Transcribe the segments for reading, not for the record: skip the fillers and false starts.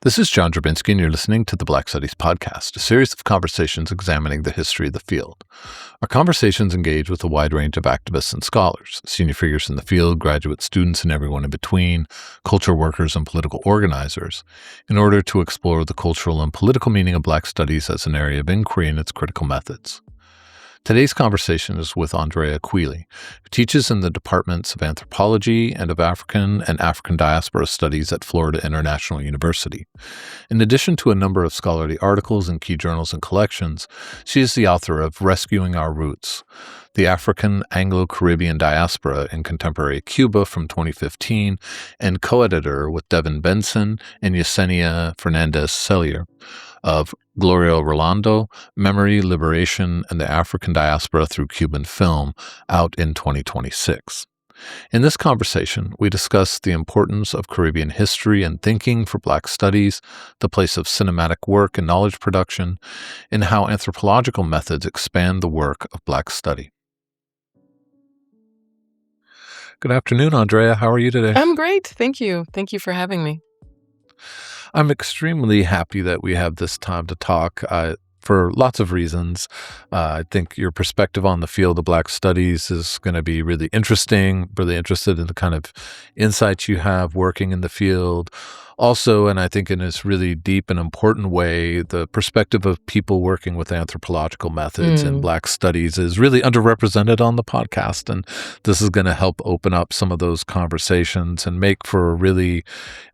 This is John Drabinski, and you're listening to the Black Studies Podcast, a series of conversations examining the history of the field. Our conversations engage with a wide range of activists and scholars, senior figures in the field, graduate students, and everyone in between, culture workers and political organizers, in order to explore the cultural and political meaning of Black studies as an area of inquiry and its critical methods. Today's conversation is with Andrea Queeley, who teaches in the departments of Anthropology and of African and African Diaspora Studies at Florida International University. In addition to a number of scholarly articles in key journals and collections, she is the author of Rescuing Our Roots, the African Anglo-Caribbean Diaspora in Contemporary Cuba from 2015, and co-editor with Devin Benson and Yesenia Fernandez-Cellier of Gloria Rolando, Memory, Liberation, and the African Diaspora Through Cuban Film, out in 2026. In this conversation, we discuss the importance of Caribbean history and thinking for Black studies, the place of cinematic work and knowledge production, and how anthropological methods expand the work of Black study. Good afternoon, Andrea. How are you today? I'm great. Thank you. Thank you for having me. I'm extremely happy that we have this time to talk for lots of reasons. I think your perspective on the field of Black studies is going to be really interesting, really interested in the kind of insights you have working in the field. Also, and I think in this really deep and important way, the perspective of people working with anthropological methods and Black studies is really underrepresented on the podcast. And this is going to help open up some of those conversations and make for a really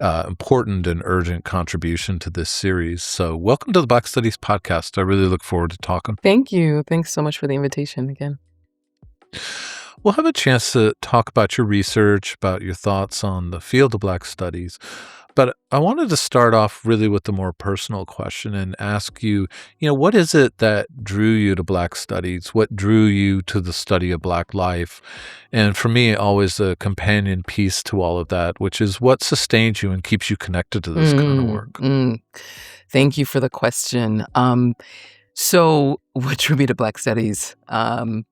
important and urgent contribution to this series. So welcome to the Black Studies Podcast. I really look forward to talking. Thank you. Thanks so much for the invitation again. We'll have a chance to talk about your research, about your thoughts on the field of Black studies. But I wanted to start off really with the more personal question and ask you, what is it that drew you to Black studies? What drew you to the study of Black life? And for me, always a companion piece to all of that, which is what sustains you and keeps you connected to this kind of work. Thank you for the question. So what drew me to Black studies? When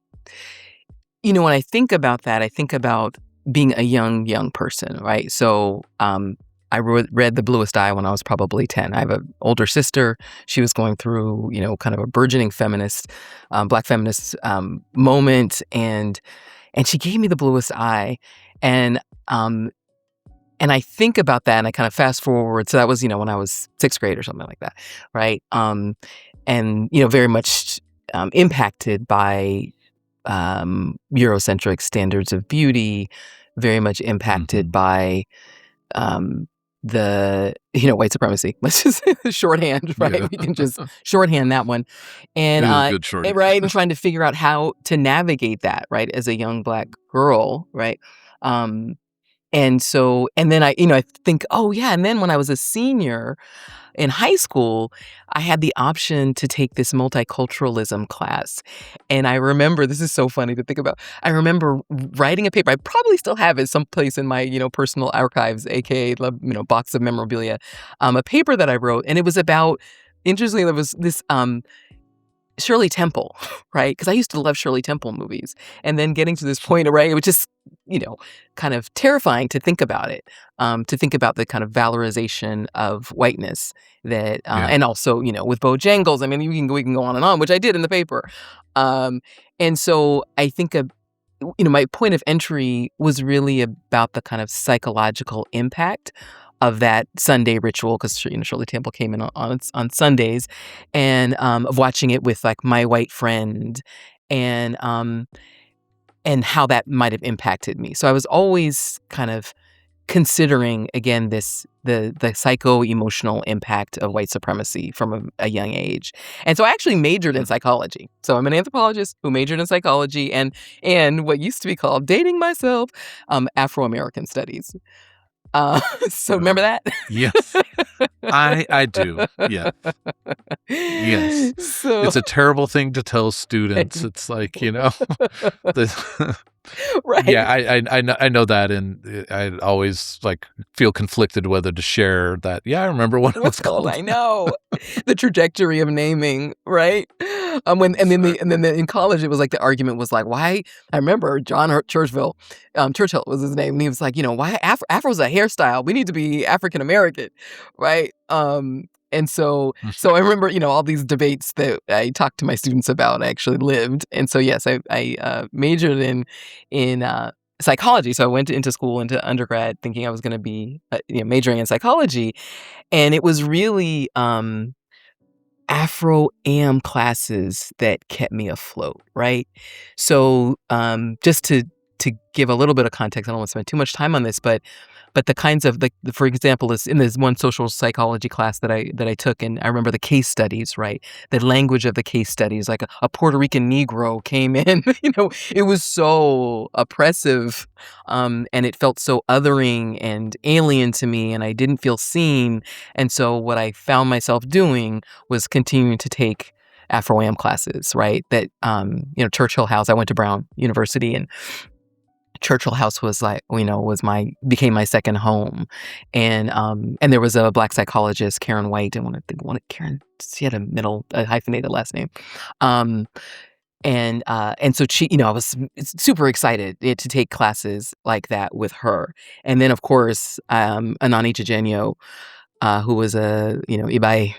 I think about that, I think about being a young person, right? So I read The Bluest Eye when I was probably 10. I have an older sister. She was going through, kind of a burgeoning feminist, Black feminist moment, and she gave me The Bluest Eye, and I think about that, and I kind of fast forward. So that was, when I was 6th grade or something like that, right? And very much impacted by Eurocentric standards of beauty, very much impacted by the white supremacy. Let's just shorthand, right? Yeah. We can just shorthand that one, and good shorthand. right, and trying to figure out how to navigate that, right, as a young Black girl, right? And then I think, oh yeah, and then when I was a senior in high school, I had the option to take this multiculturalism class. And I remember, this is so funny to think about, I remember writing a paper. I probably still have it someplace in my, personal archives, aka, box of memorabilia, a paper that I wrote. And it was about, interestingly, there was this Shirley Temple, right? Because I used to love Shirley Temple movies. And then getting to this point, right, it was just, kind of terrifying to think about it, to think about the kind of valorization of whiteness that, and also, with Bojangles, I mean, we can go on, which I did in the paper. And so I think, my point of entry was really about the kind of psychological impact of that Sunday ritual, because Shirley Temple came in on Sundays, and of watching it with like my white friend, and how that might have impacted me. So I was always kind of considering, again, the psycho-emotional impact of white supremacy from a young age. And so I actually majored in psychology. So I'm an anthropologist who majored in psychology and what used to be called, dating myself, Afro-American studies. So remember that? Yes, I do. Yeah. Yes. So, it's a terrible thing to tell students. It's like, right. Yeah, I know that, and I always feel conflicted whether to share that. Yeah, I remember what it was called. I know. The trajectory of naming, right? And then in college, it was like the argument was like, why? I remember Churchill was his name, and he was like, why Afro's a hairstyle? We need to be African American, right? And so I remember, all these debates that I talked to my students about. I actually lived, and so yes, I majored in psychology. So I went into school into undergrad thinking I was going to be majoring in psychology, and it was really Afro-Am classes that kept me afloat, right? So, just to give a little bit of context, I don't want to spend too much time on this, but the kinds of for example, is in this one social psychology class that I took, and I remember the case studies, right? The language of the case studies, like a Puerto Rican Negro came in, it was so oppressive, and it felt so othering and alien to me, and I didn't feel seen. And so what I found myself doing was continuing to take Afro-Am classes, right? That Churchill House. I went to Brown University, and Churchill House was like, became my second home. And there was a Black psychologist, Karen White, and Karen, she had a hyphenated last name. And so she, I was super excited to take classes like that with her. And then, of course, Anani Chigenyo, who was Ibai,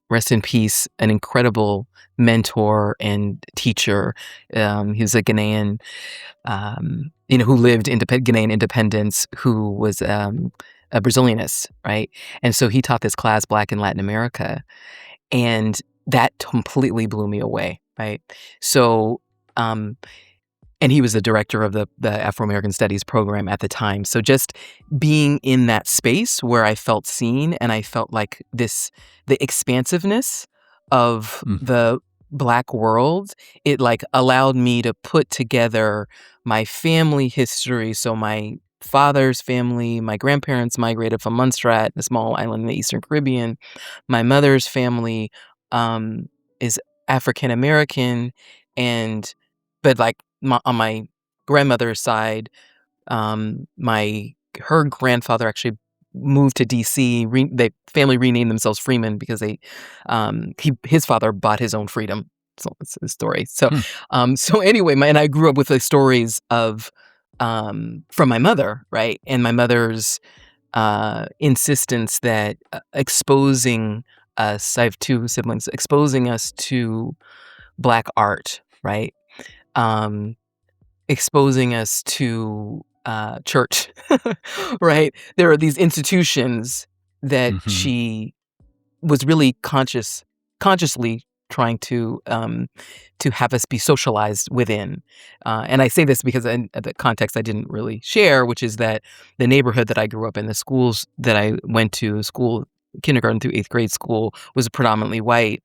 rest in peace, an incredible mentor and teacher. He was a Ghanaian, who lived Ghanaian independence, who was a Brazilianist, right? And so he taught this class, Black in Latin America, and that completely blew me away, right? So, and he was the director of the Afro-American Studies program at the time. So just being in that space where I felt seen, and I felt like the expansiveness of the Black world, it like allowed me to put together my family history. So my father's family, my grandparents migrated from Montserrat, a small island in the Eastern Caribbean. My mother's family is African American, but like on my grandmother's side, her grandfather actually moved to DC. The family renamed themselves Freeman because his father bought his own freedom. So it's a story. So so anyway, and I grew up with the stories of from my mother, right, and my mother's insistence that exposing us. I have two siblings. Exposing us to Black art, right? Exposing us to church, right? There are these institutions that she was really consciously trying to have us be socialized within. And I say this because in the context I didn't really share, which is that the neighborhood that I grew up in, the schools that I went to, kindergarten through 8th grade school, was predominantly white.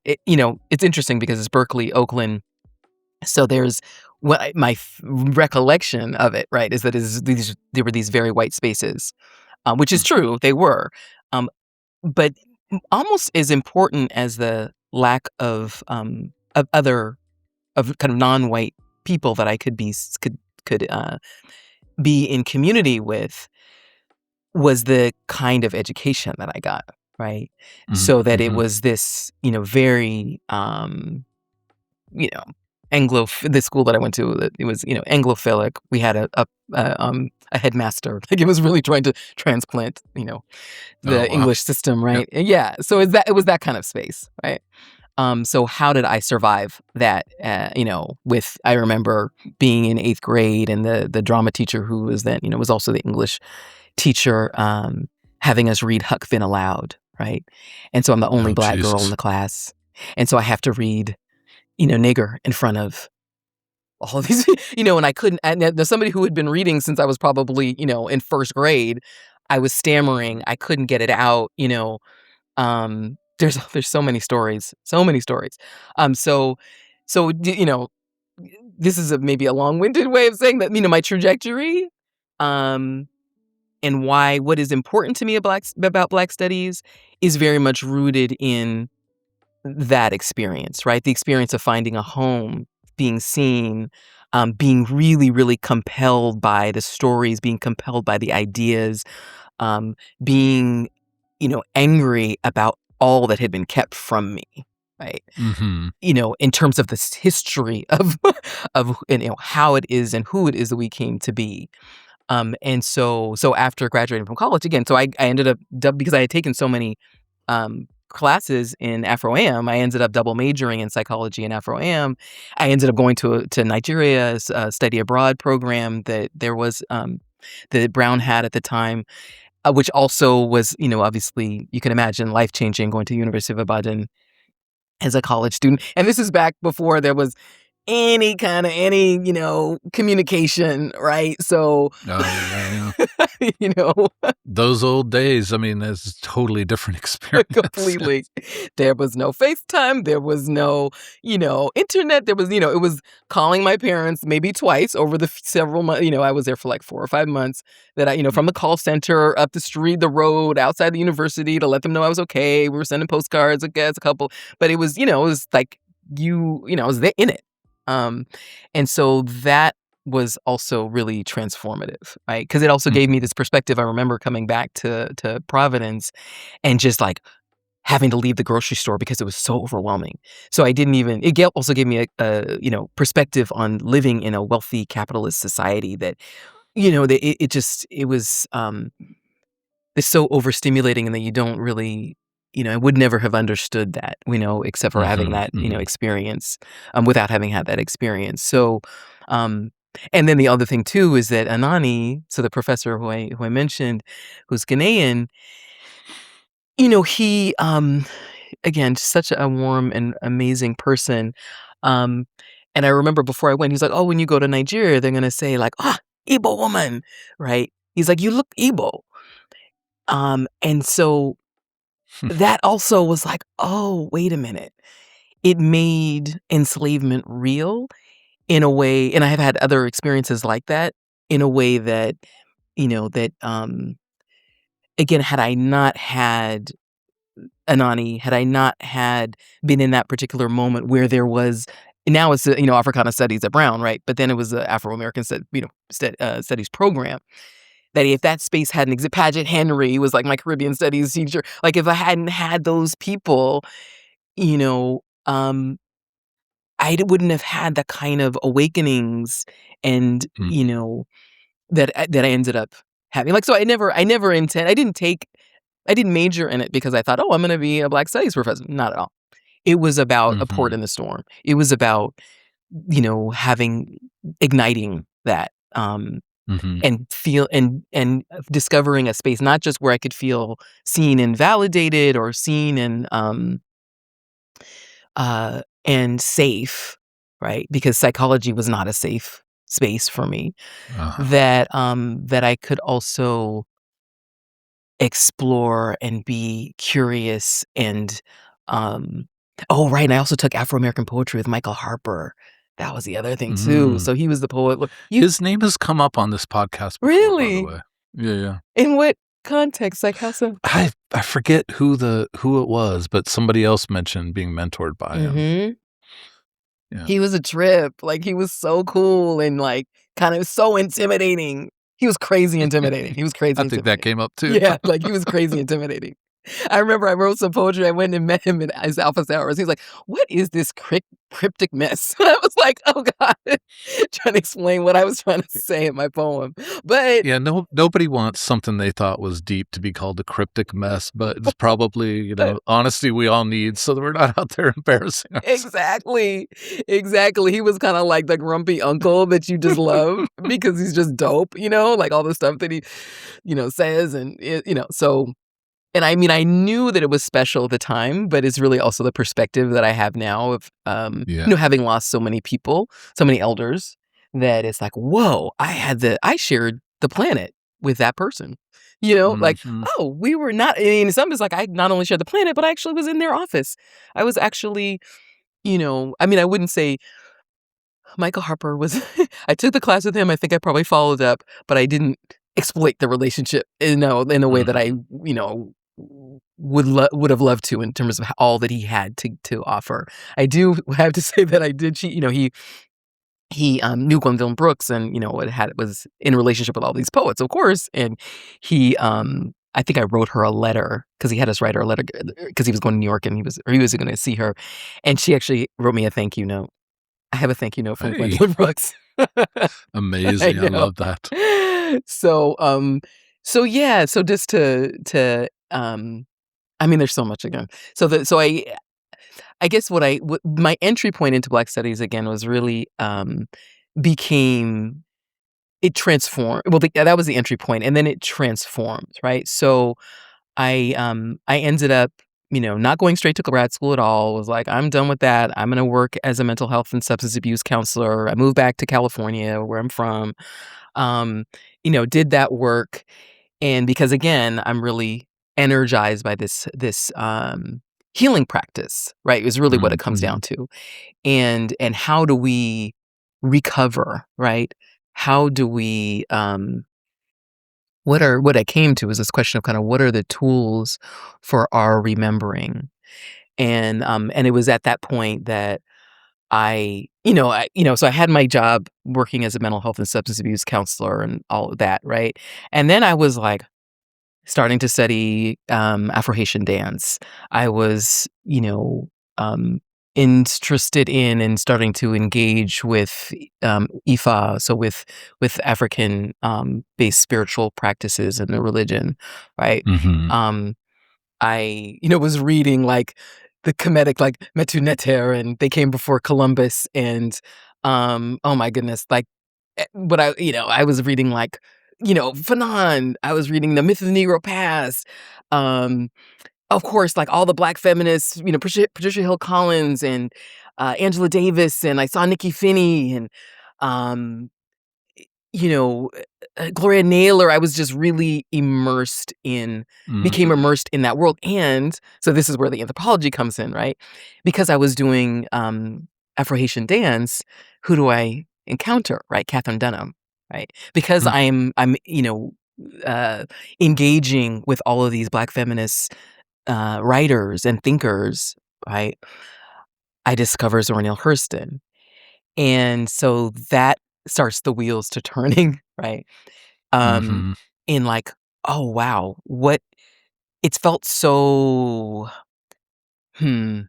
It's interesting because it's Berkeley, Oakland. So there's my recollection of it, right, is that there were these very white spaces, which is true, they were, but almost as important as the lack of other kind of non-white people that I could be in community with was the kind of education that I got, right? So that it was this, very the school that I went to, it was, Anglophilic. We had a headmaster. Like, it was really trying to transplant, the English system, right? Yep. Yeah. So it was that kind of space, right? So how did I survive that? I remember being in 8th grade, and the drama teacher, who was then, was also the English teacher, having us read Huck Finn aloud, right? And so I'm the only Black girl in the class, and so I have to read nigger in front of all of these, and I couldn't, and there's somebody who had been reading since I was probably, in 1st grade. I was stammering. I couldn't get it out, there's so many stories. This is maybe a long-winded way of saying that, my trajectory, and what is important to me about Black studies is very much rooted in that experience, right? The experience of finding a home, being seen, being really, really compelled by the stories, being compelled by the ideas, being, angry about all that had been kept from me, right? Mhm. In terms of this history of how it is and who it is that we came to be. And so after graduating from college again, so I ended up because I had taken so many classes in Afro-Am, I ended up double majoring in psychology and Afro-Am. I ended up going to Nigeria, a study abroad program that there was that Brown had at the time, which also was, obviously you can imagine life changing, going to University of Ibadan as a college student. And this is back before there was any communication, right? So, Oh, yeah, you know, those old days, I mean, that's a totally different experience. completely. There was no FaceTime. There was no, internet. There was, it was calling my parents maybe twice over the several months. I was there for like 4 or 5 months that from the call center up the street, the road, outside the university to let them know I was okay. We were sending postcards, I guess, a couple. But it was, it was like I was there in it. And so that was also really transformative, right? Because it also gave me this perspective. I remember coming back to Providence and just like having to leave the grocery store because it was so overwhelming. So I didn't even. Also gave me a perspective on living in a wealthy capitalist society that that it was it's so overstimulating and that you don't really. I would never have understood that, except for having Mhm, that, mhm. experience, without having had that experience. So, um, and then the other thing too is that Anani, so the professor who I mentioned, who's Ghanaian, he, again, just such a warm and amazing person. Um, and I remember before I went, he's like, "Oh, when you go to Nigeria, they're gonna say like, ah, Igbo woman, right?" He's like, "You look Igbo." And so that also was like, "Oh, wait a minute." It made enslavement real in a way, and I have had other experiences like that in a way that, that, again, had I not had Anani, had I not had been in that particular moment where there was now it's, Africana Studies at Brown, right? But then it was a Afro-American studies program. That if that space hadn't existed, Paget Henry was like my Caribbean studies teacher. Like if I hadn't had those people, you know, um, wouldn't have had the kind of awakenings and, Mm, that I ended up having. Like, so I didn't major in it because I thought, "Oh, I'm gonna be a Black Studies professor." Not at all. It was about a port mhm, in the storm. It was about, igniting that, mhm. and feel and discovering a space not just where I could feel seen and validated or seen and safe, right? Because psychology was not a safe space for me. Uh-huh. That I could also explore and be curious and oh, right, and I also took Afro-American poetry with Michael Harper. That was the other thing too. Mm. So he was the poet. Look, you His name has come up on this podcast before, by the really? way. Yeah, yeah. In what context? Like how so? I forget who it was, but somebody else mentioned being mentored by him. Mhm. Yeah. He was a trip. Like, he was so cool and, like, kind of so intimidating. He was crazy intimidating. He was I crazy think that intimidating. came up too. Yeah, like, he was crazy intimidating. I remember I wrote some poetry. I went and met him in his office hours. He's like, "What is this cryptic mess?" I was like, "Oh god," trying to explain what I was trying to say in my poem. But Yeah, nobody wants something they thought was deep to be called a cryptic mess, but it's probably, honesty we all need so that we're not out there embarrassing ourselves. exactly. Exactly. He was kinda like the grumpy uncle that you just love because he's just dope, like all the stuff that he, says and so and I mean, I knew that it was special at the time, but it's really also the perspective that I have now of, Yeah. having lost so many people, so many elders, that it's like, "Whoa, I shared the planet with that person." Like, Mhm. "Oh, we were not." I mean, some is like, I not only shared the planet, but I actually was in their office. I was actually, I mean, I wouldn't say Michael Harper was I took the class with him. I think I probably followed up, but I didn't exploit the relationship in a way that I, Mhm. would have loved to in terms of all that he had to offer. I do have to say that I did cheat. He knew Gwendolyn Brooks and, was in a relationship with all these poets, of course, and he I think I wrote her a letter because he had us write her a letter because he was going to New York and he was going to see her, and she actually wrote me a thank you note. I have a thank you note from Hey, Gwendolyn Brooks. I amazing. I know. love that. So, so yeah, so just I mean, there's so much again. So I guess what my entry point into Black Studies again was really became it transformed. Well, that was the entry point, and then it transformed, right? So I ended up, not going straight to grad school at all. Was like, I'm done with that. I'm gonna work as a mental health and substance abuse counselor. I moved back to California, where I'm from. Um, did that work, and because again, I'm really energized by this healing practice, right? Is really what it comes Mhm. down to. And how do we recover, right? How do we what I came to is this question of kind of what are the tools for our remembering? And it was at that point that so I had my job working as a mental health and substance abuse counselor and all of that, right? And then I was like starting to study Afro-Haitian dance. I was, interested in and starting to engage with Ifa, so with African based spiritual practices and the religion, right? Mhm. Um, I, was reading like the Kemetic, like Metu Neter, and they came before Columbus, and oh my goodness, like what I was reading like, Fanon. I was reading The Myth of the Negro Past. Um, of course, like all the Black feminists, Patricia Hill Collins and Angela Davis, and I saw Nikki Finney and um, you know, Gloria Naylor. I was just really became Mhm. immersed in that world. And so this is where the anthropology comes in, right? Because I was doing Afro-Haitian dance, who do I encounter, right? Catherine Dunham, right? Because Mm. I'm uh, engaging with all of these Black feminist writers and thinkers, right? I discover Zora Neale Hurston. And so that starts the wheels to turning, right? Um, Mhm. in like, oh wow, what it's felt so hmm.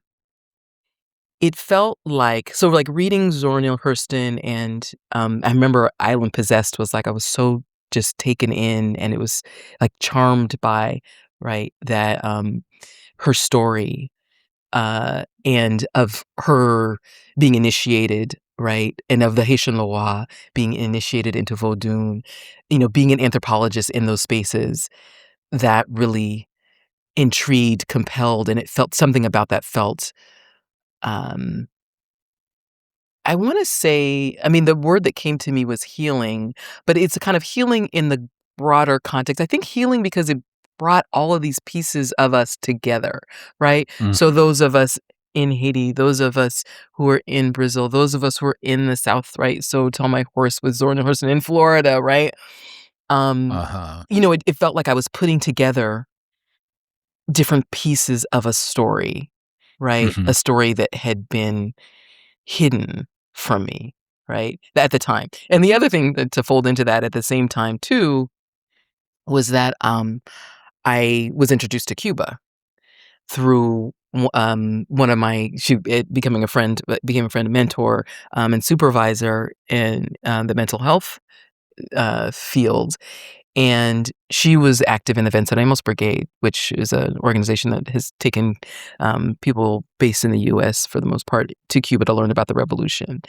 It felt like reading Zora Neale Hurston and I remember Island Possessed was like I was so just taken in and it was like charmed by, right, that her story and of her being initiated, right, and of the Haitian Loa being initiated into Vodun, being an anthropologist in those spaces that really intrigued, compelled, and it felt something about that felt, um, I want to say, I mean, the word that came to me was healing, but it's a kind of healing in the broader context. I think healing because it brought all of these pieces of us together, right? So Mhm. those of us in Haiti, those of us who are in Brazil, those of us who are in the South, right? So Tell My Horse with Zorn Horse in Florida, right? Um, Uh-huh. it felt like I was putting together different pieces of a story, right? Mhm. A story that had been hidden from me, right? At the time. And the other thing that to fold into that at the same time too was that I was introduced to Cuba through one of my becoming a friend became a friend and mentor and supervisor in the mental health field. And she was active in the Venceremos Brigade, which is an organization that has taken people based in the U.S. for the most part to Cuba to learn about the revolution.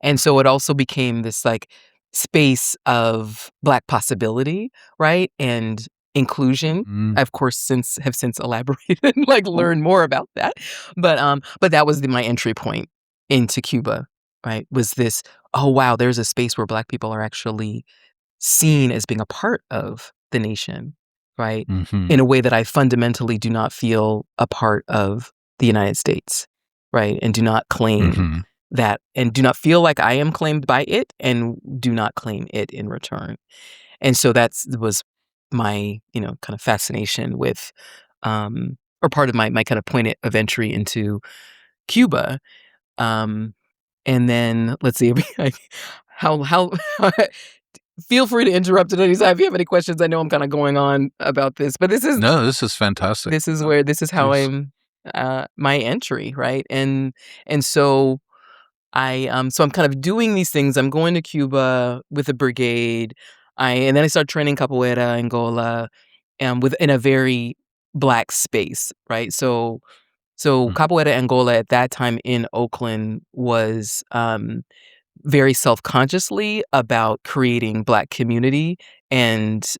And so it also became this like space of Black possibility, right? And inclusion. Mhm. I, of course, have since elaborated and like learned more about that. But that was my entry point into Cuba, right? Was this, oh wow, there's a space where Black people are actually seen as being a part of the nation, right? Mhm. In a way that I fundamentally do not feel a part of the United States, right? And do not claim Mhm. that, and do not feel like I am claimed by it, and do not claim it in return. And so that's was my, kind of fascination with, or part of my kind of point of entry into Cuba. Um, and then let's see, how feel free to interrupt at any time if you have any questions. I know I'm kind of going on about this, but No, this is fantastic. this is how Please. I'm my entry, right? And so so I'm kind of doing these things. I'm going to Cuba with a brigade. And then I start training capoeira, Angola, within a very black space, right? So Mm, capoeira Angola at that time in Oakland was very self-consciously about creating black community and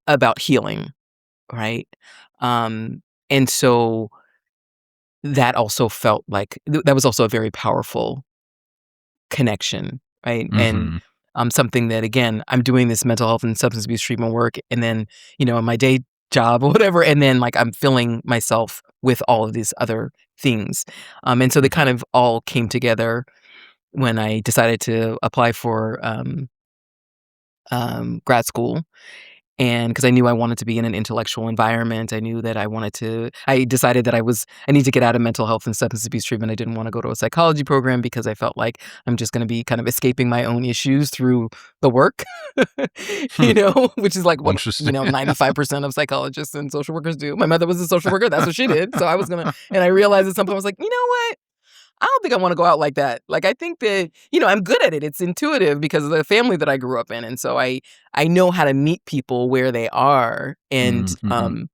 about healing, right? And so that also felt like that was also a very powerful connection, right? And mhm. something that, again, I'm doing this mental health and substance abuse treatment work, and then in my day job or whatever, and then like I'm filling myself with all of these other things, and so they Mhm. kind of all came together when I decided to apply for grad school. And because I knew I wanted to be in an intellectual environment, I knew that I decided that I need to get out of mental health and substance abuse treatment. I didn't want to go to a psychology program because I felt like I'm just going to be kind of escaping my own issues through the work, Hmm. which is like what, Interesting. 95% of psychologists and social workers do. My mother was a social worker. That's what she did. So and I realized at some point, I was like, you know what? I don't think I wanna go out like that. Like, I think that, I'm good at it. It's intuitive because of the family that I grew up in, and so I know how to meet people where they are and, Mm,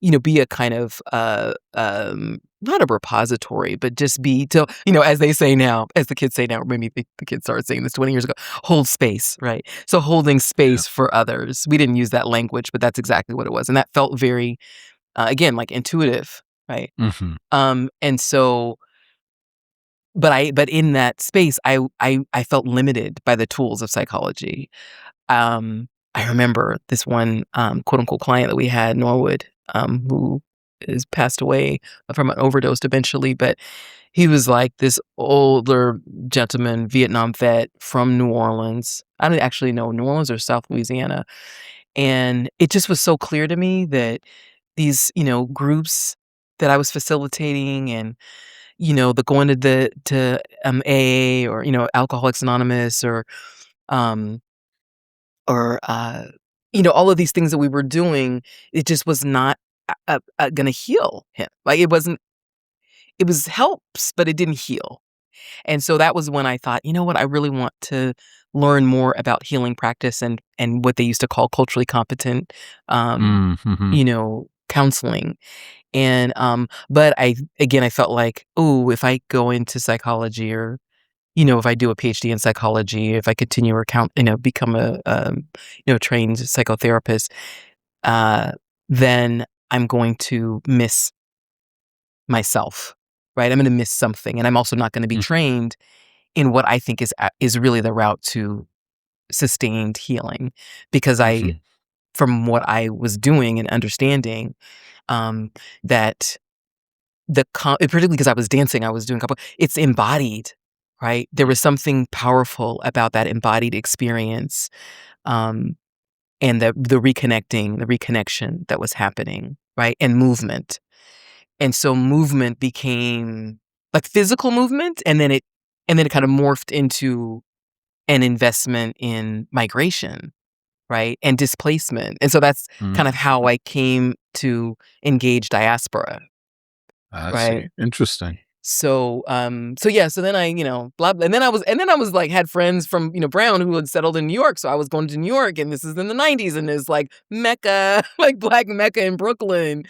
mhm. be a kind of, not a repository, but just be to as they say now, as the kids say now, or maybe the kids started saying this 20 years ago, hold space, right? So holding Yeah. space for others. We didn't use that language, but that's exactly what it was, and that felt very, again, like, intuitive, right? Mhm. And so but in that space, I felt limited by the tools of psychology. I remember this one, quote unquote client that we had, Norwood, who is passed away from an overdose eventually, but he was like this older gentleman, Vietnam vet from New Orleans. I don't actually know New Orleans or South Louisiana. And it just was so clear to me that these, groups that I was facilitating and the going to AA or, Alcoholics Anonymous um, or all of these things that we were doing, it just was not gonna heal him. Like, it was helps, but it didn't heal. And so that was when I thought, you know what? I really want to learn more about healing practice and what they used to call culturally competent, um, Mm, mhm. counseling. And, but I felt like, oh, if I go into psychology or, if I do a PhD in psychology, if I continue or become a, trained psychotherapist, uh, then I'm going to miss myself, right? I'm going to miss something. And I'm also not going to be Mm, trained in what I think is really the route to sustained healing because mhm. from what I was doing and understanding, um, that particularly because I was dancing, I was doing couple it's embodied, right? There Mm, was something powerful about that embodied experience, um, and the reconnecting, the reconnection that was happening, right? And movement. And so movement became like physical movement, and then it kind of morphed into an investment in migration, right? And displacement. And so that's mm. kind of how I came to engage Diaspora, I right? see. Interesting. So yeah, so then blah, blah, and then I was like, had friends from, Brown who had settled in New York. So I was going to New York and this is in the 90s and there's like Mecca, like Black Mecca in Brooklyn.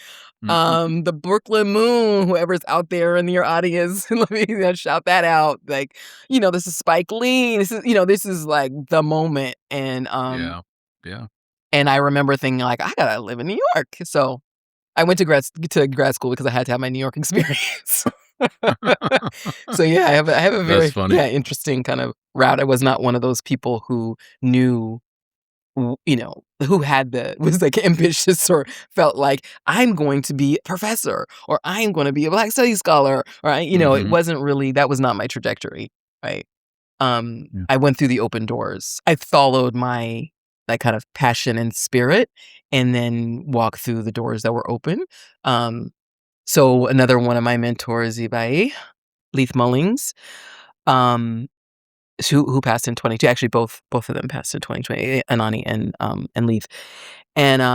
Mm, mhm. The Brooklyn Moon, whoever's out there in your audience, let me shout that out. Like, this is Spike Lee. This is like the moment. Yeah. Yeah. And I remember thinking like, I gotta live in New York. So I went to grad school because I had to have my New York experience. So, yeah, I have a That's very, funny. interesting kind of route. I was not one of those people who knew, who had was, like, ambitious or felt like, "I'm going to be a professor," or, "I'm gonna be a Black Studies scholar," or, it Mhm. wasn't really that was not my trajectory, right? Yeah. I went through the open doors. I followed my, that kind of passion and spirit and then walked through the doors that were open. Um, so another one of my mentors, Ibai, Leith Mullings, um, who passed in 22. Actually, both of them passed in 2020, Anani and Leith. And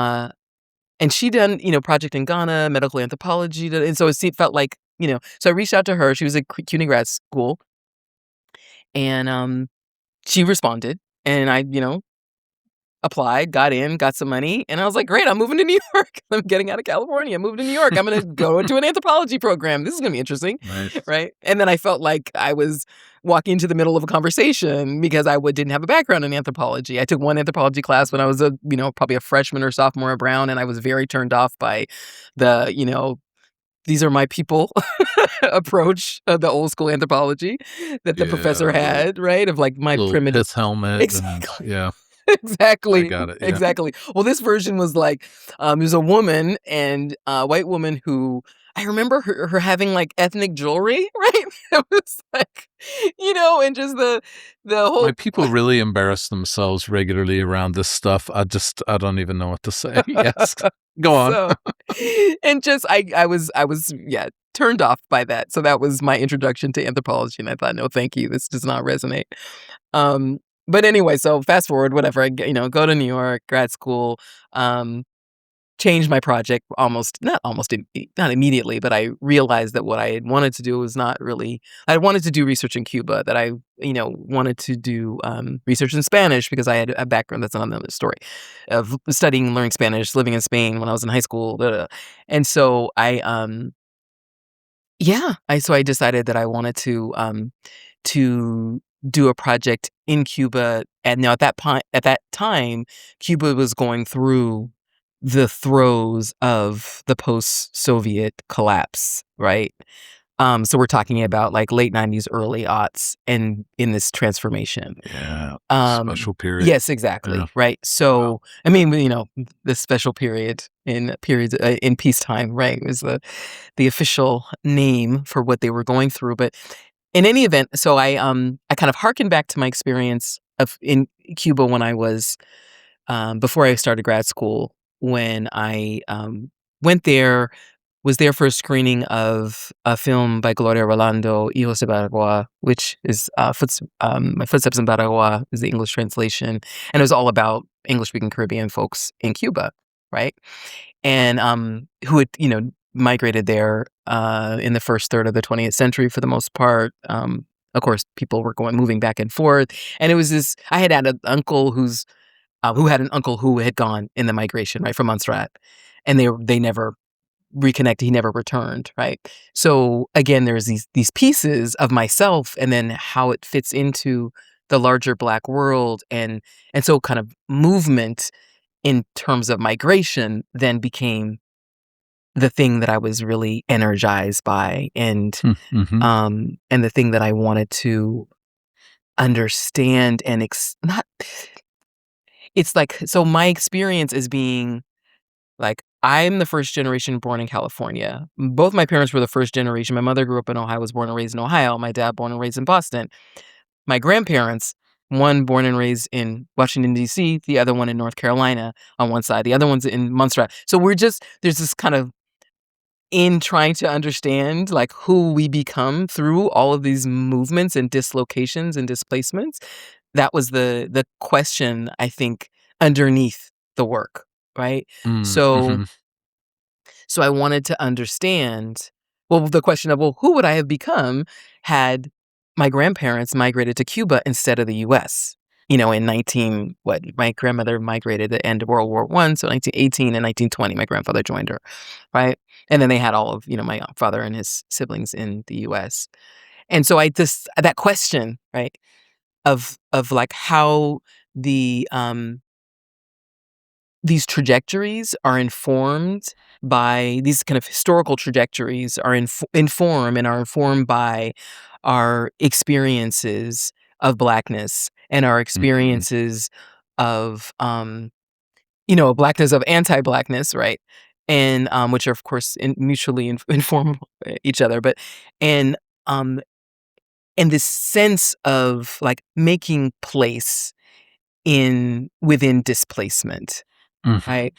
she done, project in Ghana, medical anthropology, and so it felt like, so I reached out to her. She was at CUNY grad school, and she responded, and I, applied, got in, got some money, and I was like, great, I'm moving to New York. I'm getting out of California. I'm moving to New York. I'm going to go into an anthropology program. This is going to be interesting. Nice. Right. And then I felt like I was walking into the middle of a conversation because I didn't have a background in anthropology. I took one anthropology class when I was probably a freshman or sophomore at Brown, and I was very turned off by the, these are my people approach of the old school anthropology that the professor had, right? Of like my little primitive pith helmet. Exactly. Yeah. Exactly. I got it. Yeah. Exactly. Well, this version was like, there's a woman and a white woman who I remember her having like ethnic jewelry, right? It was like, and just the whole. My people really embarrass themselves regularly around this stuff. I don't even know what to say. Yes. Go on. So, and just I was turned off by that. So that was my introduction to anthropology, and I thought, no, thank you. This does not resonate. But anyway, so fast forward, whatever. I go to New York, grad school, changed my project not immediately, but I realized that what I had wanted to do was not really. I wanted to do research in Cuba. That I wanted to do research in Spanish because I had a background. That's another story of studying and learning Spanish, living in Spain when I was in high school, and so I decided that I wanted to do a project in Cuba. And now at that time, Cuba was going through the throes of the post-Soviet collapse, right? So we're talking about like late 90s, early aughts, and in this transformation. Yeah. Special period. Yes, exactly. Yeah. Right. So, I mean, the special period in peacetime, right, was the official name for what they were going through. But in any event, so I kind of harkened back to my experience in Cuba when I was before I started grad school, when I went there, was there for a screening of a film by Gloria Rolando, Hijos de Baragua, which is My Footsteps in Baragua is the English translation. And it was all about English-speaking Caribbean folks in Cuba, right? And who had, migrated there in the first third of the 20th century for the most part. Of course, people were moving back and forth. And it was this, I had an uncle who had an uncle who had gone in the migration, right, from Montserrat. And they never reconnected. He never returned, right? So again, there's these pieces of myself and then how it fits into the larger Black world. And so kind of movement in terms of migration then became the thing that I was really energized by, and and the thing that I wanted to understand and not. It's like, so my experience is being like, I'm the first generation born in California. Both my parents were the first generation. My mother grew up in Ohio, was born and raised in Ohio. My dad born and raised in Boston. My grandparents, one born and raised in Washington, D.C., the other one in North Carolina on one side. The other one's in Montserrat. So there's this kind of, in trying to understand like who we become through all of these movements and dislocations and displacements. That was the question, I think, underneath the work, right? So I wanted to understand, well, the question of, well, who would I have become had my grandparents migrated to Cuba instead of the U.S.? My grandmother migrated at the end of World War I, so 1918 and 1920, my grandfather joined her, right? And then they had all of, my father and his siblings in the U.S. And so that question, right, of like how these trajectories are informed by these kind of historical trajectories are informed by our experiences of Blackness and our experiences of Blackness, of anti-Blackness, right? And which are of course mutually inform each other, but and and this sense of like making place within displacement, right?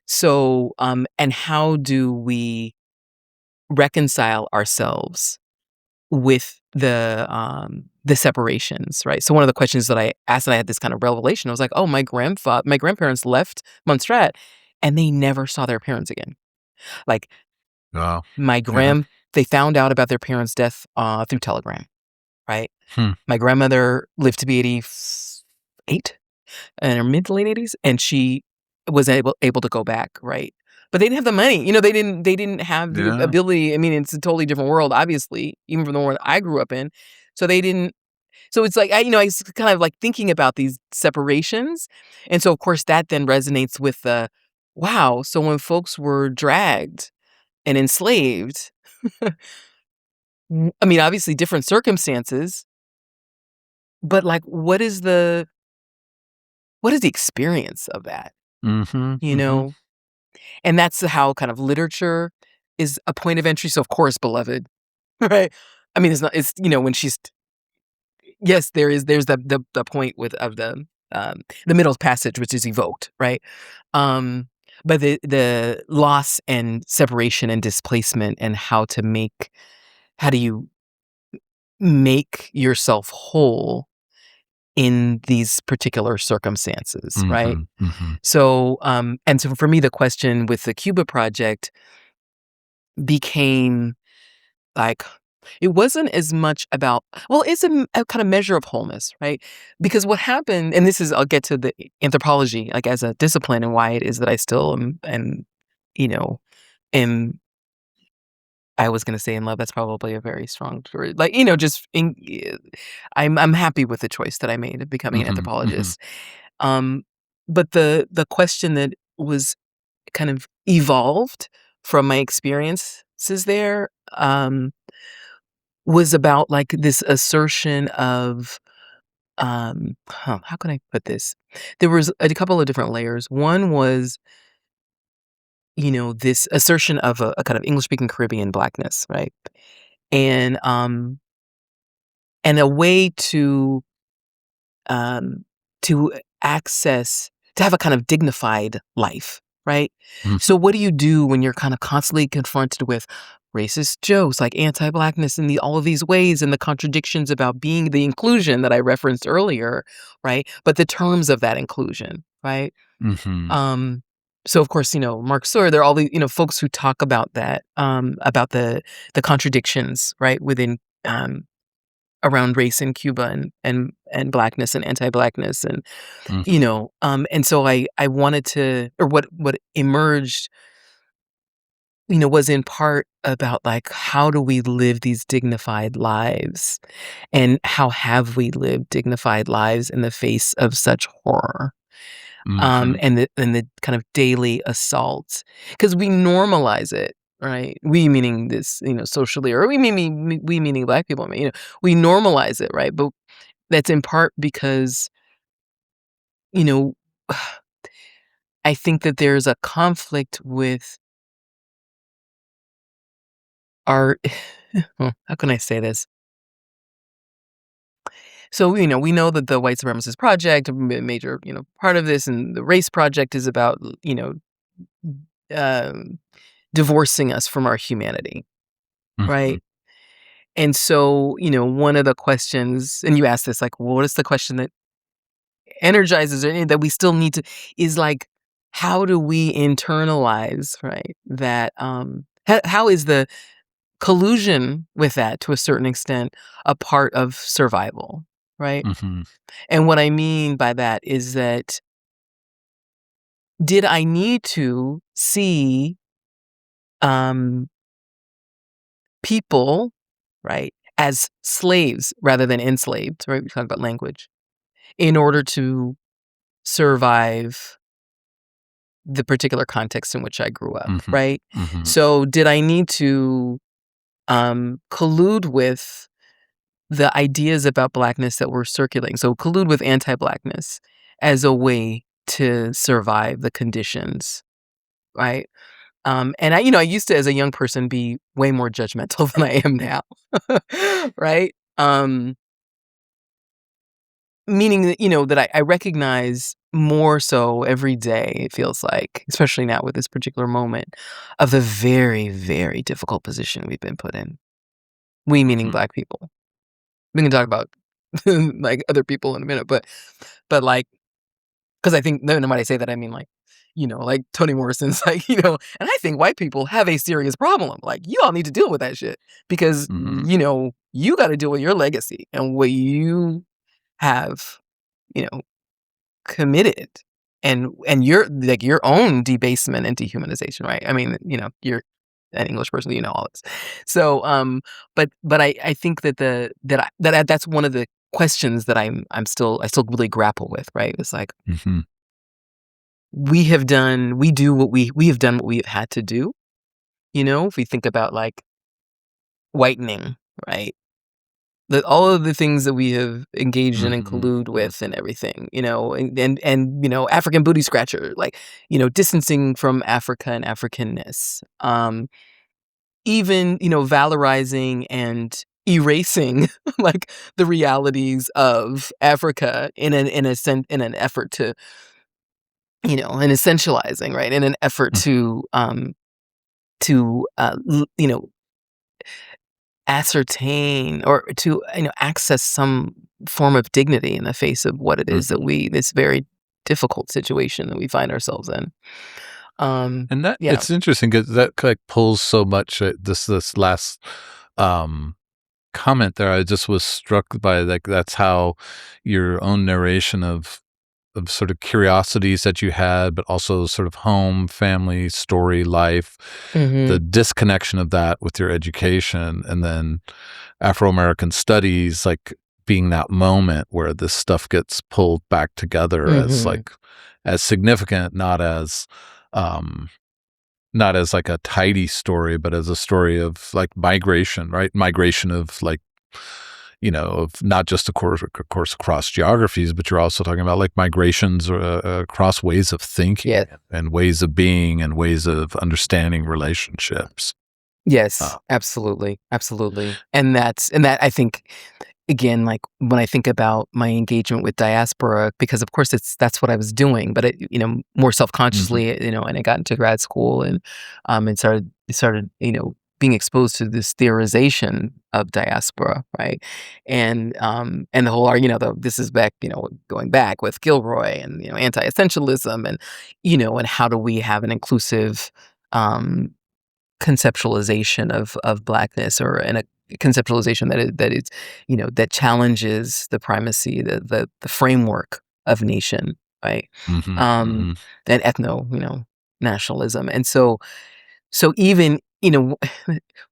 So, and how do we reconcile ourselves with the the separations, right? So one of the questions that I asked, and I had this kind of revelation, I was like, oh, my grandparents left Montserrat and they never saw their parents again. Like Wow. my Yeah. they found out about their parents' death through telegram, right? Hmm. My grandmother lived to be 88 in her mid to late 80s, and she was able to go back, right? But they didn't have the money. They didn't have the Yeah. ability. I mean, it's a totally different world, obviously, even from the world I grew up in. So they didn't. So it's like I was kind of like thinking about these separations, and so of course that then resonates with the wow. So when folks were dragged and enslaved, I mean, obviously different circumstances, but like, what is the experience of that? Mm-hmm. You Mm-hmm. know, and that's how kind of literature is a point of entry. So of course, beloved, right? I mean, it's not. It's when she's yes, there's the point with of the middle passage, which is evoked, right? Um, but the loss and separation and displacement and how do you make yourself whole in these particular circumstances, right? Mm-hmm. Mm-hmm. So, and so for me, the question with the Cuba project became like, it wasn't as much about, well, it's a kind of measure of wholeness, right? Because what happened, and this is, I'll get to the anthropology, like as a discipline and why it is that I still you know, am, I was going to say in love, that's probably a very strong word. Like, I'm happy with the choice that I made of becoming an Mm-hmm. Mm-hmm. anthropologist. Um, but the question that was kind of evolved from my experiences there, was about like this assertion of, how can I put this? There was a couple of different layers. One was, this assertion of a kind of English speaking Caribbean blackness, right? And and a way um, to to have a kind of dignified life, right? Mm-hmm. So what do you do when you're kind of constantly confronted with racist jokes like anti-blackness in all of these ways and the contradictions about being the inclusion that I referenced earlier, right? But the terms of that inclusion, right? Mm-hmm. Um, so of course, Mark Sawyer, there are all the, folks who talk about that, about the contradictions, right, within around race in Cuba and blackness and anti-blackness and so I wanted to, or what emerged, was in part about like how do we live these dignified lives and how have we lived dignified lives in the face of such horror, Mm-hmm. and the kind of daily assault, because we normalize it, right? We meaning this, socially, or we meaning Black people, we normalize it, right? But that's in part because, you know, I think that there's a conflict with our well, how can I say this? So, we know that the white supremacist project, a major, part of this, and the race project is about, um, divorcing us from our humanity, Mm-hmm. right? And so, one of the questions, and you asked this, like, what is the question that energizes or that we still need to, is like, how do we internalize, right? That, how is the collusion with that to a certain extent a part of survival, right? Mm-hmm. And what I mean by that is that did I need to see um, people, right, as slaves rather than enslaved, right? We talk about language in order to survive the particular context in which I grew up, Mm-hmm. right? Mm-hmm. So did I need to collude with the ideas about blackness that were circulating? So collude with anti-blackness as a way to survive the conditions, right? And I used to, as a young person, be way more judgmental than I am now, right? Meaning that, that I recognize more so every day, it feels like, especially now with this particular moment, of the very, very difficult position we've been put in. We meaning Mm-hmm. Black people. We can talk about like other people in a minute, but like, because I think no, when I say that, I mean like, like Toni Morrison's like, and I think white people have a serious problem. Like, you all need to deal with that shit because Mhm. you got to deal with your legacy and what you have, you know, committed, and your like your own debasement and dehumanization, right? I mean, you're an English person, all this. So, but I think that that's one of the questions that I still really grapple with, right? It's like Mhm. we have done what we have had to do. If we think about like whitening, right? All of the things that we have engaged in and Mhm. collude with and everything, and African booty scratcher, like, distancing from Africa and Africanness. Even, valorizing and erasing like the realities of Africa in an effort to, and essentializing, right? In an effort Mm. to ascertain or to, access some form of dignity in the face of what it is that Mhm. this very difficult situation that we find ourselves in. And that Yeah. it's interesting because that, like, pulls so much, this last, um, comment there. I just was struck by, like, that's how your own narration of sort of curiosities that you had, but also sort of home, family, story, life, the Mhm. disconnection of that with your education, and then Afro-American studies, like, being that moment where this stuff gets pulled back together as, Mhm. like, as significant, um, not as, like, a tidy story, but as a story of, like, migration, right? Migration of, like, of not just, of course, across geographies, but you're also talking about, like, migrations, across ways of thinking Yeah. and ways of being and ways of understanding relationships. Yes, Uh, absolutely, absolutely. And that I think, again, like when I think about my engagement with Diaspora, because of course that's what I was doing, but more mhm, self-consciously, and I got into grad school and started, being exposed to this theorization of diaspora, right? And the whole this is back, going back with Gilroy and anti-essentialism and how do we have an inclusive um conceptualization of Blackness, or a conceptualization that is, that challenges the primacy, the framework of nation, right? mhm, Um, mhm, and nationalism. And so even,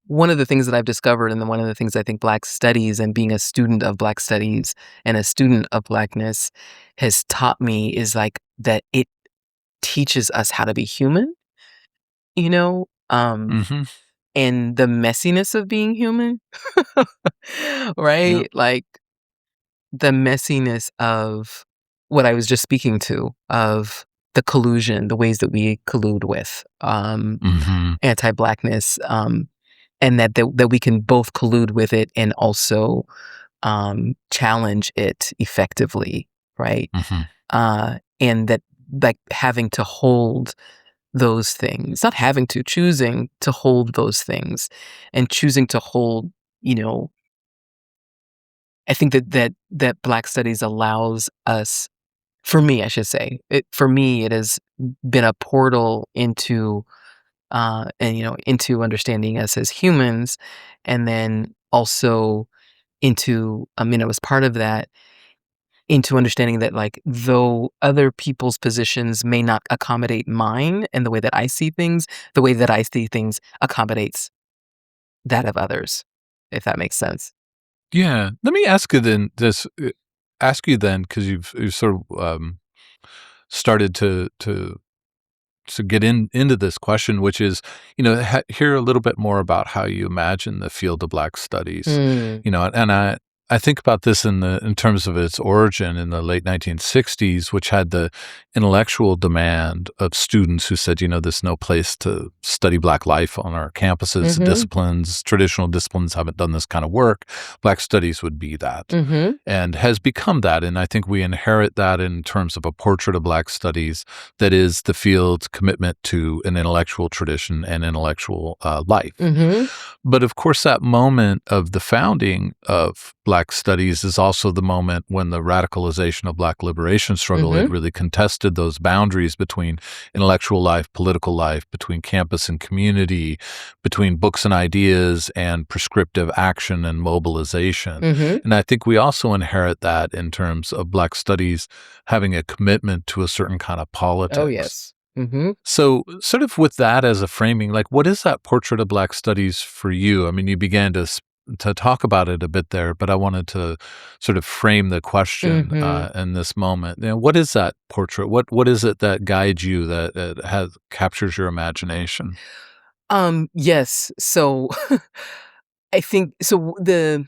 one of the things that I've discovered, and then one of the things I think Black studies and being a student of Black studies and a student of Blackness has taught me is like that it teaches us how to be human, you know? mhm, And the messiness of being human, yep, right? Like, the messiness of what I was just speaking to, of the collusion, the ways that we collude with, mhm, anti-Blackness, and that we can both collude with it and also, challenge it effectively, right? mhm, And that, like, having to hold those things, not having to, choosing to hold those things and choosing to hold, you know, I think that Black studies allows us, for me, I should say, for me, it has been a portal into, and into understanding us as humans, and then also into, as part of that, into understanding that, like, though other people's positions may not accommodate mine and the way that I see things, the way that I see things accommodates that of others, if that makes sense. yeah. Let me ask you then, because you've sort of, started to get into this question, which is, hear a little bit more about how you imagine the field of Black studies, Mm. and I think about this in terms of its origin in the late 1960s, which had the intellectual demand of students who said, there's no place to study Black life on our campuses. The Mhm. disciplines, traditional disciplines, haven't done this kind of work. Black studies would be that, Mhm. and has become that. And I think we inherit that in terms of a portrait of Black studies that is the field's commitment to an intellectual tradition and intellectual life. Mhm. But of course, that moment of the founding of Black studies is also the moment when the radicalization of Black liberation struggle had really contested those boundaries between intellectual life, political life, between campus and community, between books and ideas and prescriptive action and mobilization. And I think we also inherit that in terms of Black studies having a commitment to a certain kind of politics. Oh, yes. So sort of with that as a framing, like what is that portrait of Black studies for you? I mean, you began to talk about it a bit there, but I wanted to sort of frame the question in this moment. You know, what is that portrait? What is it that guides you, that captures your imagination? Yes. So I think so the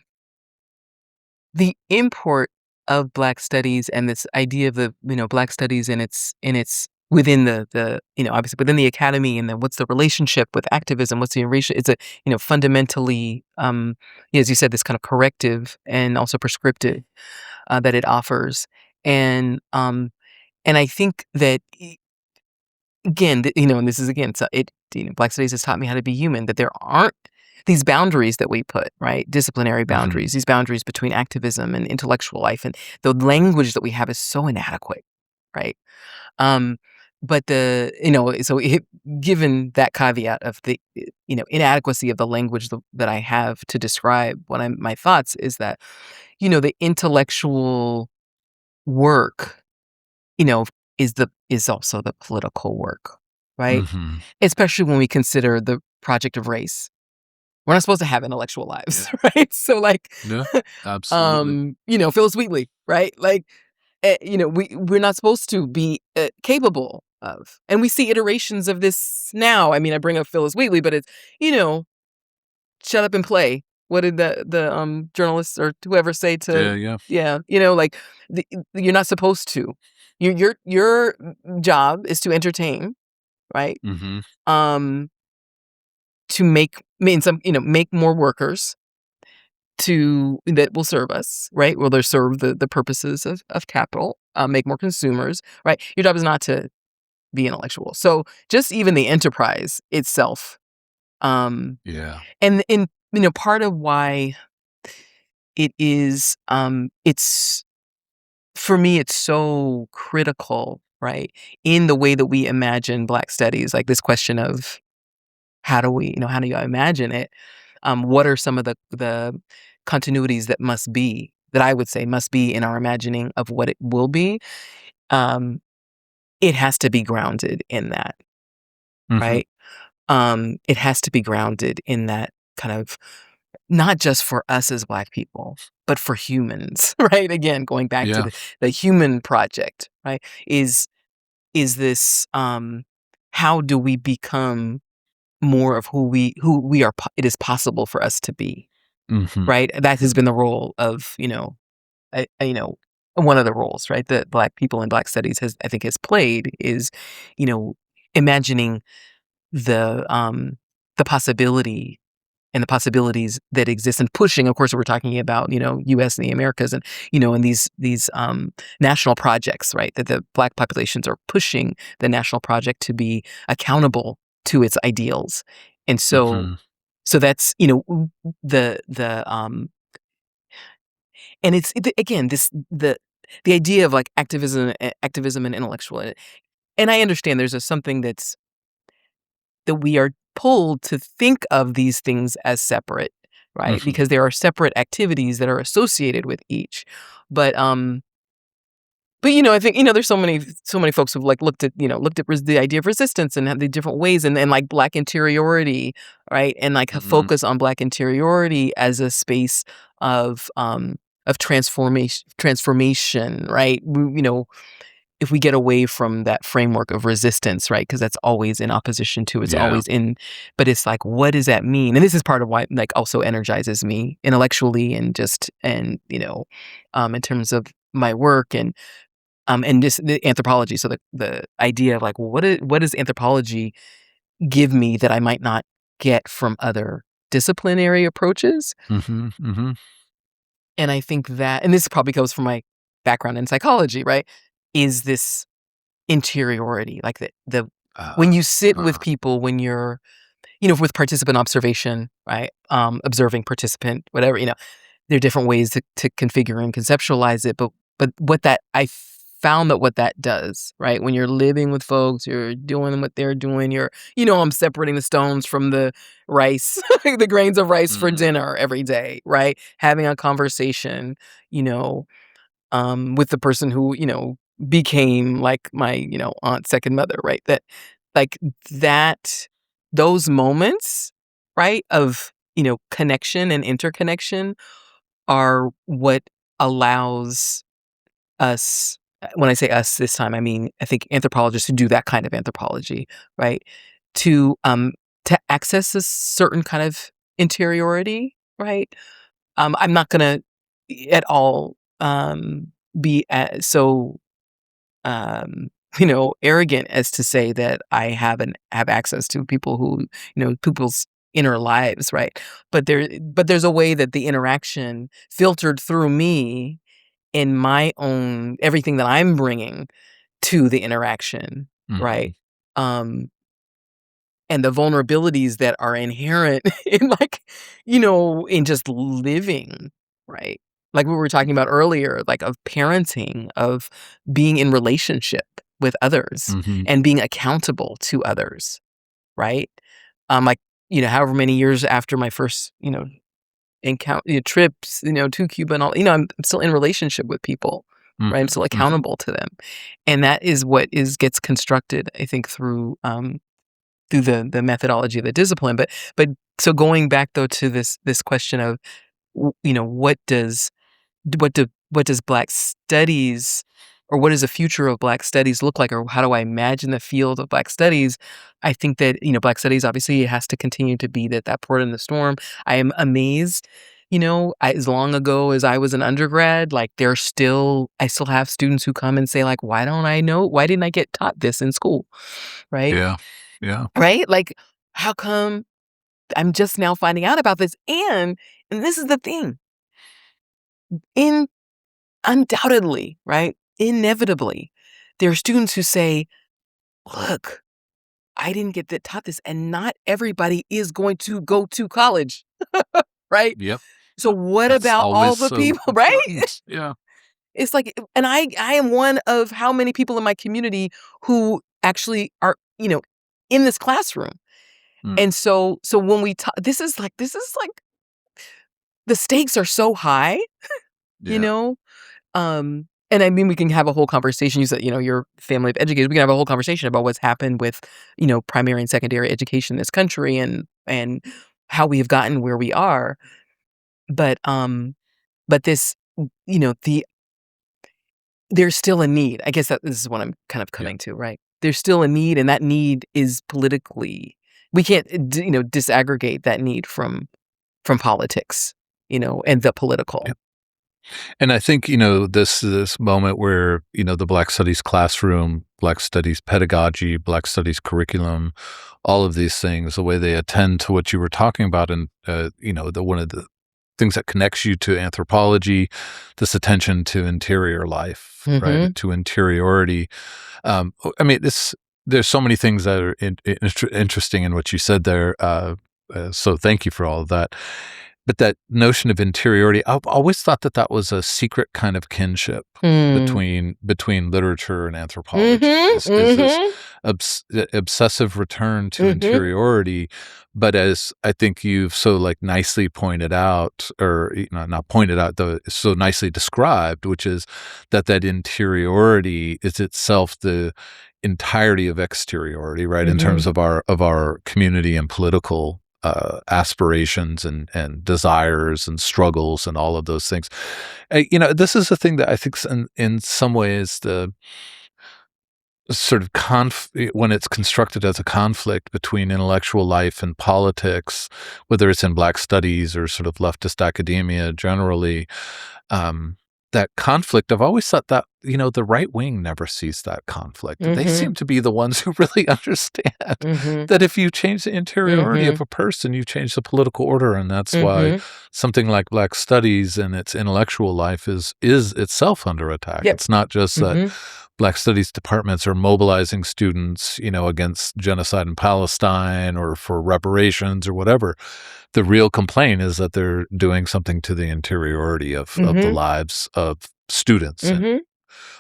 import of Black studies and this idea of the, Black studies and its within the, obviously within the academy, and then what's the relationship with activism, what's the ratio, it's a, fundamentally, as you said, this kind of corrective and also prescriptive that it offers. And I think that again, and this is again, so Black studies has taught me how to be human, that there aren't these boundaries that we put, right? Disciplinary boundaries, these boundaries between activism and intellectual life. And the language that we have is so inadequate, right? But given that caveat of the, inadequacy of the language that I have to describe my thoughts is that, the intellectual work, is also the political work, right? Especially when we consider the project of race. We're not supposed to have intellectual lives, right? So Yeah, absolutely. Phyllis Wheatley, right? We're not supposed to be capable of, and we see iterations of this now. I mean, I bring up Phyllis Wheatley, but it's, shut up and play. What did the journalists or whoever say to? Yeah, you're not supposed to. Your job is to entertain, right? To make more workers that will serve us, right? Will they serve the purposes of capital, make more consumers, right? Your job is not to be intellectual. So just even the enterprise itself, and part of why it is, it's, for me, it's so critical, right? In the way that we imagine Black studies, like this question of how do you imagine it? What are some of the continuities that I would say must be in our imagining of what it will be? It has to be grounded in that, right? It has to be grounded in that kind of, not just for us as Black people, but for humans, right? Again, going back to the human project, right? Is this, how do we become more of who we are, it is possible for us to be, right? That has been the role of, one of the roles, right, that Black people in Black studies has played is, imagining the possibility and the possibilities that exist, and pushing, of course, we're talking about, U.S. and the Americas, and, and these national projects, right, that the Black populations are pushing the national project to be accountable to its ideals. And so that's, and it's again, the idea of like activism and intellectual, and I understand there's something that we are pulled to think of these things as separate, right? Because there are separate activities that are associated with each. But I think, there's so many folks who've like looked at the idea of resistance and have the different ways, and like Black interiority, right? And like a focus on Black interiority as a space of transformation, right? If we get away from that framework of resistance, right? Because that's always in opposition to, it's always in, but it's like, what does that mean? And this is part of why, like, also energizes me intellectually and in terms of my work and just the anthropology. So the idea of like, well, what does anthropology give me that I might not get from other disciplinary approaches? And I think that, and this probably goes from my background in psychology, right? Is this interiority, like when you sit with people, when you're, with participant observation, right? Observing participant, whatever, there are different ways to configure and conceptualize it, but what that I found that what that does, right? When you're living with folks, you're doing what they're doing, I'm separating the stones from the rice, the grains of rice for Mhm. dinner every day, right? Having a conversation, with the person who, became like my, aunt's second mother, right? Like that, those moments, right, of, connection and interconnection are what allows us, when I say us this time, I mean, I think anthropologists who do that kind of anthropology, right, to, um, to access a certain kind of interiority, right? I'm not gonna at all, be so, um, arrogant as to say that I have access to people who, people's inner lives, right? But there's a way that the interaction filtered through me in my own everything that I'm bringing to the interaction, right? Mhm. Um, and the vulnerabilities that are inherent in like, in just living, right? Like we were talking about earlier, like of parenting, of being in relationship with others Mhm. and being accountable to others, right? Like, however many years after my first, encounter trips, to Cuba and all, I'm still in relationship with people, right? I'm Mhm. still Mhm. accountable to them. And that is what is gets constructed, I think, through the methodology of the discipline. But so going back though to this question of what does Black studies, or what does the future of Black studies look like, or how do I imagine the field of Black studies? I think that Black studies obviously it has to continue to be that port in the storm. I am amazed. As long ago as I was an undergrad, like I still have students who come and say like, why didn't I get taught this in school, right? Yeah. Yeah. Right? Like, how come I'm just now finding out about this? And this is the thing. In Undoubtedly, right? Inevitably, there are students who say, "Look, I didn't get taught this," and not everybody is going to go to college, right? Yep. So what That's about all always the so people, right? important. Yeah. It's like, and I am one of how many people in my community who actually are, in this classroom. Mm. And so when we talk, this is like the stakes are so high, you Yeah. know? And I mean, we can have a whole conversation. You said, your family of educators. We can have a whole conversation about what's happened with, primary and secondary education in this country and how we have gotten where we are. But this, the there's still a need. I guess that this is what I'm kind of Yeah. coming to, right? There's still a need, and that need is politically. We can't, disaggregate that need from politics, and the political. And I think, this moment where, the Black Studies classroom, Black Studies pedagogy, Black Studies curriculum, all of these things, the way they attend to what you were talking about, and the one of the things that connects you to anthropology, this attention to interior life, right, Mhm. to interiority. I mean, there's so many things that are interesting in what you said there. So thank you for all of that. But that notion of interiority, I've always thought that that was a secret kind of kinship Mm. between literature and anthropology. Mhm, Is this mhm, obsessive return to mhm, interiority? But as I think you've so like nicely pointed out, or not pointed out, though, so nicely described, which is that interiority is itself the entirety of exteriority, right? In terms mhm, of our community and political aspirations and desires and struggles and all of those things. This is a thing that I think in some ways the sort of when it's constructed as a conflict between intellectual life and politics, whether it's in Black studies or sort of leftist academia generally, um, that conflict, I've always thought that, the right wing never sees that conflict. They mhm, seem to be the ones who really understand mhm, that if you change the interiority of mhm, a person, you change the political order. And that's why mhm. something like Black studies and its intellectual life is itself under attack. Yep. It's not just that Mhm. Black Studies departments are mobilizing students, against genocide in Palestine or for reparations or whatever. The real complaint is that they're doing something to the interiority of the lives of students and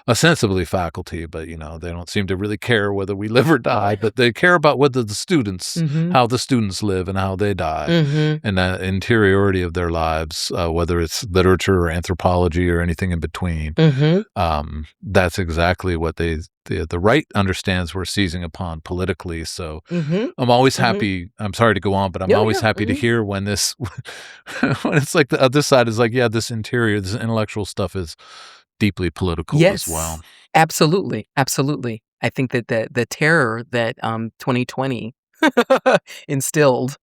ostensibly faculty, but they don't seem to really care whether we live or die, but they care about whether how the students live and how they die, and the interiority of their lives, whether it's literature or anthropology or anything in between. That's exactly what the right understands we're seizing upon politically. So I'm always happy. I'm sorry to go on, but I'm always happy to hear when this, when it's like the other side is like, yeah, this intellectual stuff is deeply political as well. Absolutely. Absolutely. I think that the terror that 2020 instilled,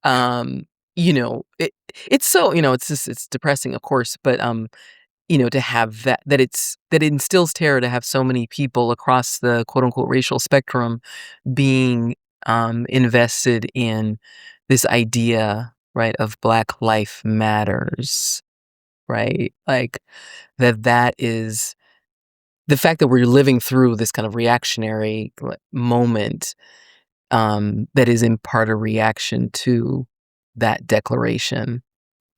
it's so, it's depressing, of course, but to have that it instills terror to have so many people across the quote unquote racial spectrum being invested in this idea, right, of Black life matters, right? Like that is the fact that we're living through this kind of reactionary moment, that is in part a reaction to that declaration,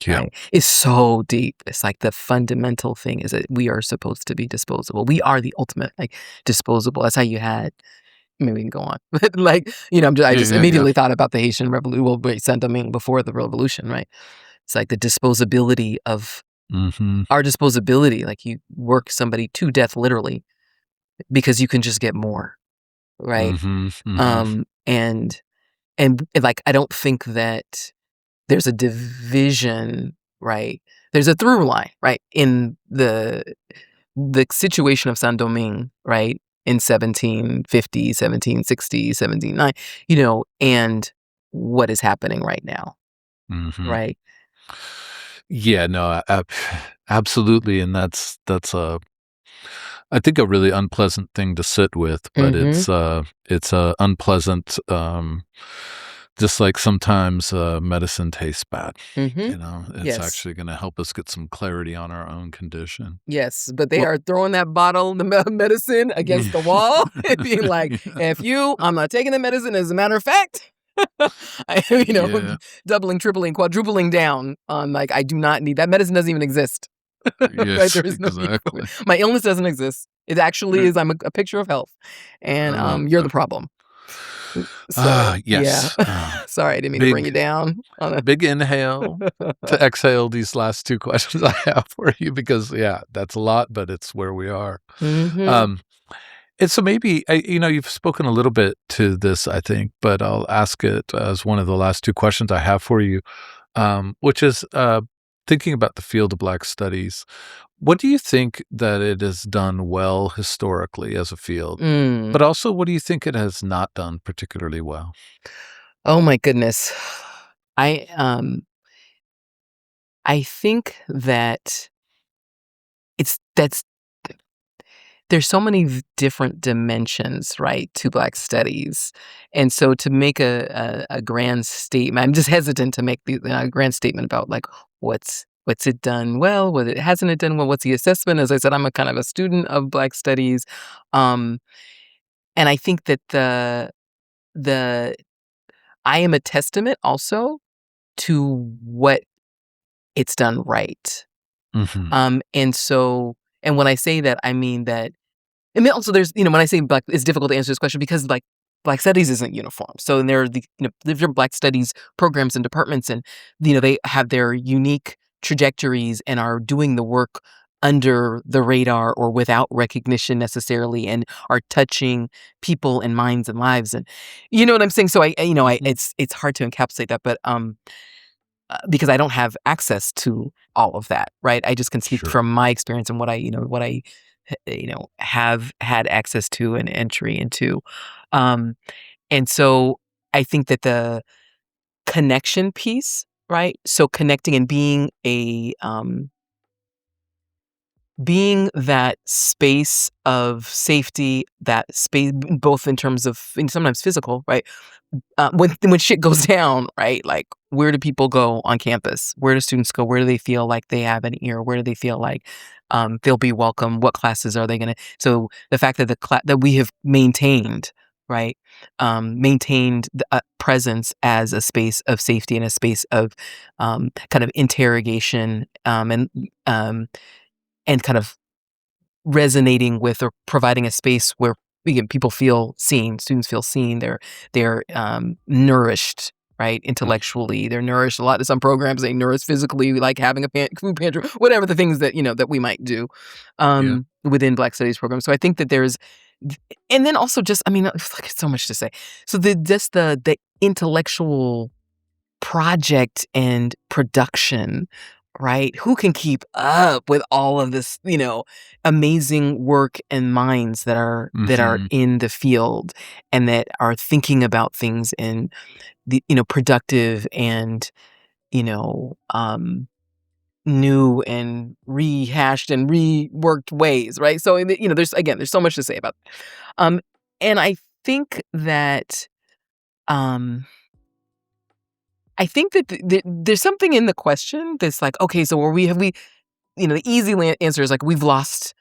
Yeah. right, is so deep. It's like the fundamental thing is that we are supposed to be disposable. We are the ultimate, like, disposable. That's how you had. Maybe we can go on, but like, I just Yeah. immediately thought about the Haitian Revolution. Well, wait, Saint-Domingue before the revolution, right? It's like the disposability of our disposability. Like you work somebody to death, literally, because you can just get more, right? And like I don't think that there's a division, right? There's a through line, right, in the situation of Saint-Domingue, right, in 1750, 1760, 1790, and what is happening right now, right? Yeah, no, absolutely, and that's I think a really unpleasant thing to sit with, but it's a unpleasant, just like sometimes medicine tastes bad. It's Yes. actually going to help us get some clarity on our own condition. Yes, but they Well, are throwing that bottle, the medicine against the wall and being like, I'm not taking the medicine. As a matter of fact, yeah, doubling, tripling, quadrupling down on like, I do not need that medicine. Doesn't even exist. Right? yes, There is no need for exactly. it. My illness doesn't exist. It actually is. I'm a picture of health, I love and you're the that. problem. So yeah, Yes. sorry, I didn't mean to bring you Big, down. On big inhale to exhale these last two questions I have for you because, yeah, that's a lot, but it's where we are. hmm Um, and so maybe, you've spoken a little bit to this, I think, but I'll ask it as one of the last two questions I have for you, which is thinking about the field of Black studies. What do you think that it has done well historically as a field? Mm. But also, what do you think it has not done particularly well? Oh my goodness, I um I think that that's there's so many different dimensions, right, to Black studies, and so to make a grand statement, I'm just hesitant to make the grand statement about like what's it done well, what it hasn't it done well, what's the assessment? As I said, I'm a kind of a student of Black studies, um, and I think that the I am a testament also to what it's done right, Mhm. and so and when I say that, I mean that. And then also there's, when I say Black, it's difficult to answer this question because like Black studies isn't uniform. So there are the, different Black studies programs and departments and, they have their unique trajectories and are doing the work under the radar or without recognition necessarily and are touching people and minds and lives. And you know what I'm saying? So Mhm. it's hard to encapsulate that, but, because I don't have access to all of that, right? I just can speak Sure. from my experience and what I have had access to and entry into. Um, and so I think that the connection piece, right? So connecting and being being that space of safety, that space both in terms of and sometimes physical, right? When shit goes down, right? Like, where do people go on campus? Where do students go? Where do they feel like they have an ear? Where do they feel like they'll be welcome? What classes are they gonna? So the fact that that we have maintained, right, maintained the presence as a space of safety and a space of kind of interrogation and kind of resonating with or providing a space where again people feel seen, students feel seen, they're nourished, right, intellectually, they're nourished. A lot of some programs they nourish physically, like having a food pantry, whatever the things that that we might do Yeah. within Black Studies programs. So I think that there's, and then also just I mean, it's like so much to say. So the intellectual project and production, right? Who can keep up with all of this, amazing work and minds that are Hmm. in the field and that are thinking about things in the, productive and, you know, um, new and rehashed and reworked ways, right? So, there's so much to say about. Um, and um, I think that there's something in the question that's like, okay, so have we, the easy answer is like, we've lost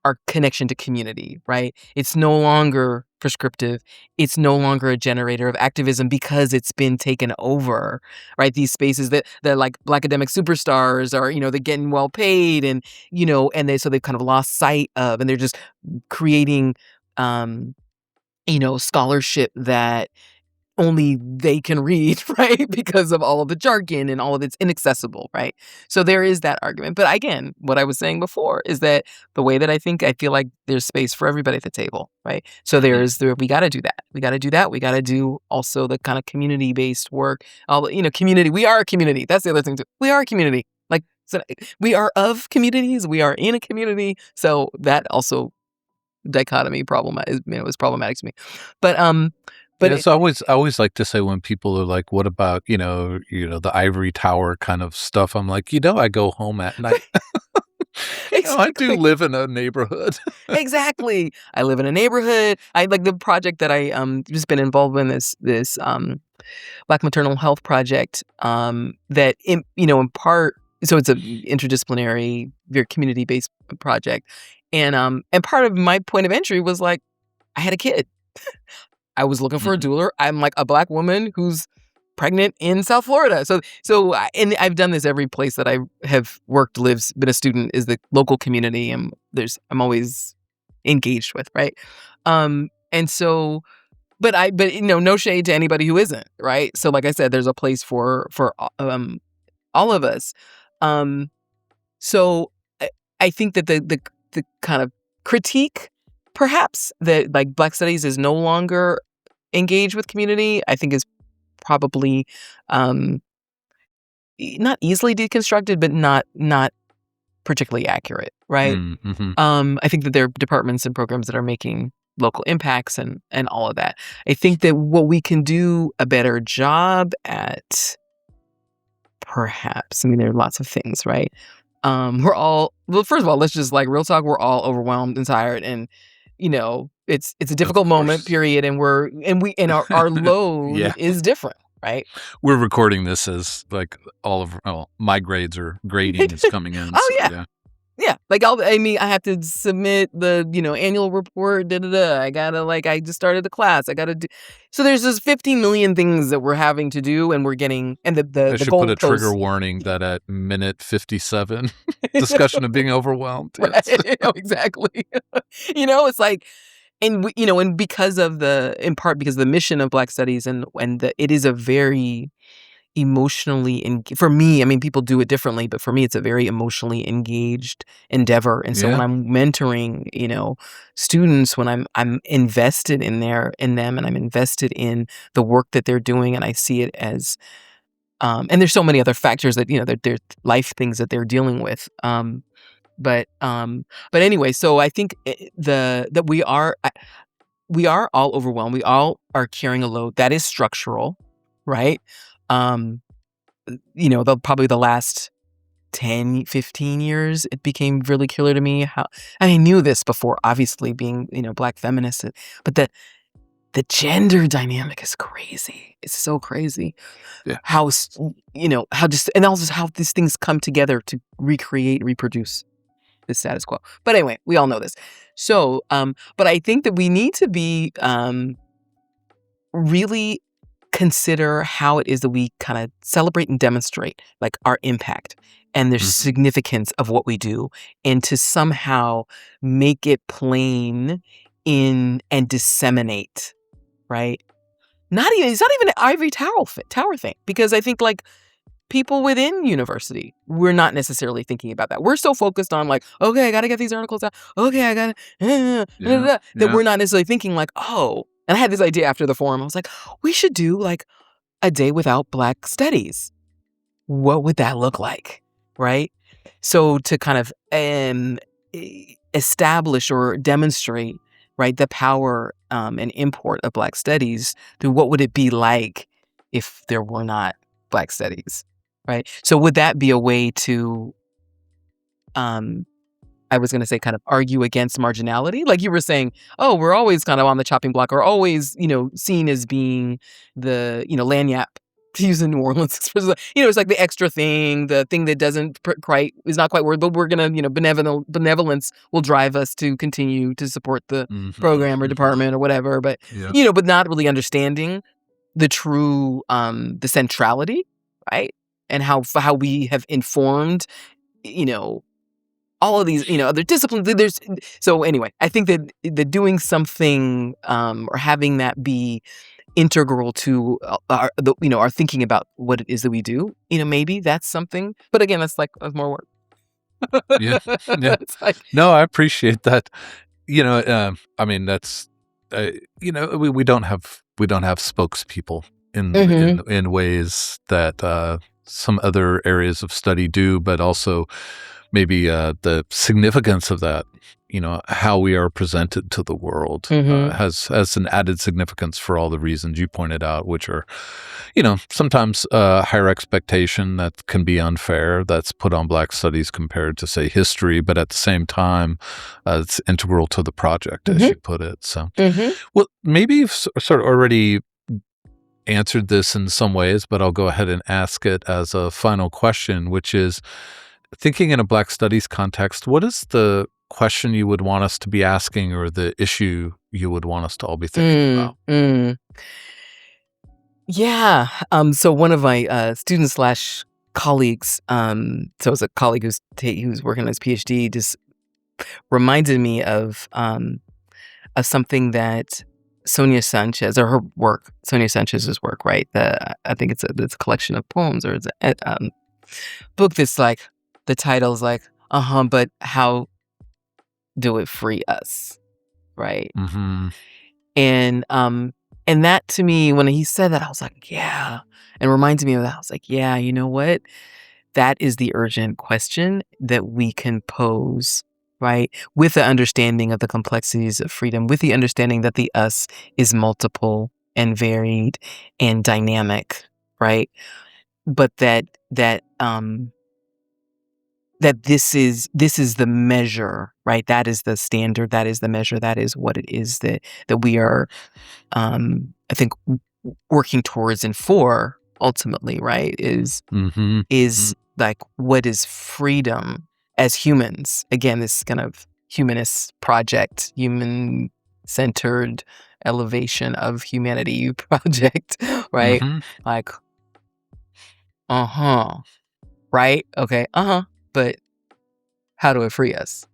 our connection to community, right? It's no longer prescriptive. It's no longer a generator of activism because it's been taken over, right? These spaces that like Black academic superstars are, they're getting well paid and, so they've kind of lost sight of, and they're just creating, um, scholarship that only they can read, right? Because of all of the jargon and all of it's inaccessible, right? So there is that argument. But again, what I was saying before is that the way that I feel like there's space for everybody at the table, right? So Hmm. we got to do that. We got to do that. We got to do also the kind of community-based work. Community. We are a community. That's the other thing too. We are a community. Like, so we are of communities. We are in a community. So that also dichotomy is problematic to me. But but Yeah, it, so I always like to say when people are like, "What about the ivory tower kind of stuff?" I'm like, I go home at night. I do exactly. live in a neighborhood. Exactly. I live in a neighborhood. I like the project that I just been involved in, this Black maternal health project that in part, so it's an interdisciplinary, very community based project. And part of my point of entry was like I had a kid. I was looking for a Mhm. doula. I'm like a Black woman who's pregnant in South Florida. And I've done this every place that I have worked, been a student, is the local community, and I'm always engaged with, right? And so, but no shade to anybody who isn't, right? So, like I said, there's a place for all of us. Um, so I think that the kind of critique, perhaps, that like Black Studies is no longer engaged with community, I think is probably um not easily deconstructed, but not particularly accurate, right? Mm, mhm. I think that there are departments and programs that are making local impacts and all of that. I think that what we can do a better job at, perhaps, I mean, there are lots of things, right? We're all, well, first of all, let's just like real talk, we're all overwhelmed and tired, and it's a Of difficult moment, course. period, and our load Yeah. is different, right? We're recording this as, like, my grades are grading is coming in, Oh so yeah. yeah. Yeah, like, I have to submit the, annual report, da da da. I gotta, like, I just started the class. I gotta do. So there's just 15 million things that we're having to do, and we're getting, and I the should put a trigger goalposts. warning that at minute 57, discussion of being overwhelmed, yes. Right? No, exactly. It's like, and because of in part because of the mission of Black Studies, it is a very emotionally for me, I mean, people do it differently, but for me, it's a very emotionally engaged endeavor. And so when Yeah. I'm mentoring, students, when I'm invested in them, and I'm invested in the work that they're doing, and I see it as, and there's so many other factors that, there's life things that they're dealing with. But anyway, so I think that we are all overwhelmed. We all are carrying a load that is structural, right? Um, probably the last 10, 15 years, it became really clear to me how, I knew this before, obviously being, Black feminist, but the gender dynamic is crazy. It's so crazy. Yeah. How, how just, and also how these things come together to reproduce the status quo. But anyway, we all know this. So, but I think that we need to be, really consider how it is that we kind of celebrate and demonstrate like our impact and the significance of what we do, and to somehow make it plain in and disseminate, right? It's not even an ivory tower thing, because I think like people within university, we're not necessarily thinking about that. We're so focused on like, okay, I got to get these articles out. Okay, I got to, that we're not necessarily thinking like, oh, and I had this idea after the forum. I was like, we should do like a day without Black studies. What would that look like? Right? So to kind of establish or demonstrate, right, the power and import of Black studies through what would it be like if there were not Black studies, right? So would that be a way to, I was going to say, kind of argue against marginality? Like you were saying, oh, we're always kind of on the chopping block, or always, seen as being the, lagniappe, to use the New Orleans expression. It's like the extra thing, the thing that doesn't is not quite worth, but we're going to, benevolence will drive us to continue to support the program or department or whatever. But, but not really understanding the true, the centrality, right? And how we have informed, all of these, other disciplines. So anyway, I think that the doing something, or having that be integral to our thinking about what it is that we do, maybe that's something. But again, that's like more work. Yeah. It's like, No, I appreciate that. I mean, that's, we don't have spokespeople in ways that some other areas of study do, but also maybe the significance of that, how we are presented to the world has an added significance for all the reasons you pointed out, which are, sometimes higher expectation that can be unfair that's put on Black studies compared to, say, history, but at the same time, it's integral to the project, as you put it. So, well, maybe you've sort of already answered this in some ways, but I'll go ahead and ask it as a final question, which is, thinking in a Black studies context, what is the question you would want us to be asking, or the issue you would want us to all be thinking about? Yeah. So one of my students slash colleagues, so it's a colleague who's working on his PhD, just reminded me of something that Sonia Sanchez, or her work, Sonia Sanchez's work, right? I think it's a collection of poems, or it's a book that's like, the title's like, but how do it free us, right? And that, to me, when he said that, I was like, yeah, and reminds me of that. I was like, yeah, you know what? That is the urgent question that we can pose, right? With the understanding of the complexities of freedom, with the understanding that the us is multiple and varied and dynamic, right? But that this is the measure, right? That is the standard. That is the measure. That is what it is that we are, I think, working towards and for ultimately, right? Is like, what is freedom as humans? Again, this kind of humanist project, human-centered elevation of humanity project, right? Like, right? Okay, but how do it free us?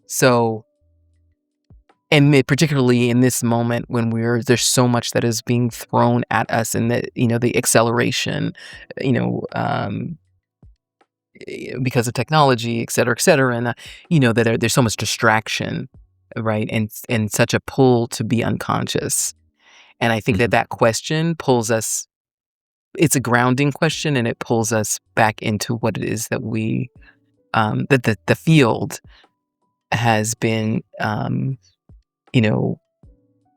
So, and particularly in this moment when there's so much that is being thrown at us, and that, the acceleration, because of technology, et cetera, and that there's so much distraction, right, and such a pull to be unconscious. And I think that question pulls us. It's a grounding question, and it pulls us back into what it is that we, that the field has been,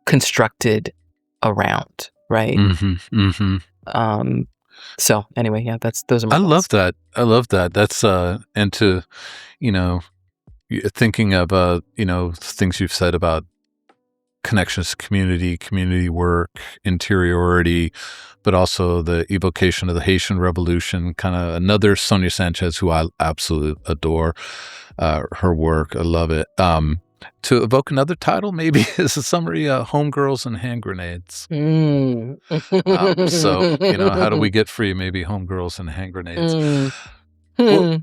constructed around, right? So anyway, yeah, those are my I love thoughts. that. I love that. That's and to, you know, thinking of things you've said about connections to community work, interiority, but also the evocation of the Haitian Revolution. Kind of another Sonia Sanchez, who I absolutely adore. Her work, I love it. To evoke another title, maybe is a summary: "Homegirls and Hand Grenades." Mm. So, how do we get free? Maybe homegirls and hand grenades. Mm. Well, Hmm.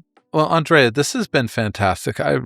Andrea, this has been fantastic. I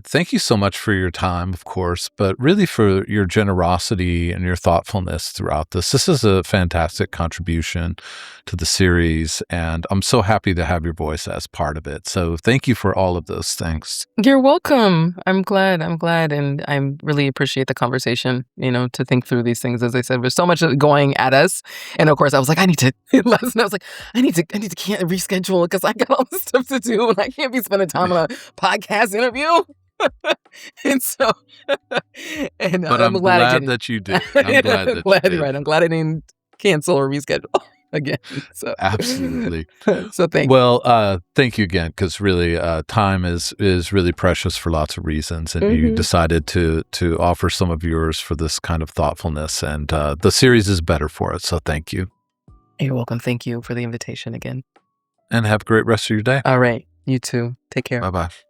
thank you so much for your time, of course, but really for your generosity and your thoughtfulness throughout this. This is a fantastic contribution to the series, and I'm so happy to have your voice as part of it. So thank you for all of those things. You're welcome. I'm glad. And I really appreciate the conversation, to think through these things. As I said, there's so much going at us. And of course, I was like, I need to, last night, I was like, I need to can't reschedule because I got all this stuff to do and I can't be spending time on a podcast interview. And so, and But I'm I'm glad I glad didn't. that you did. I'm glad that you did. Right. I'm glad I didn't cancel or reschedule again. So, Absolutely. so thank you. Well, thank you again, because really, time is really precious for lots of reasons, and you decided to offer some of yours for this kind of thoughtfulness, and the series is better for it. So thank you, You're welcome. Thank you for the invitation again. and have a great rest of your day. All right. You too. Take care. Bye bye.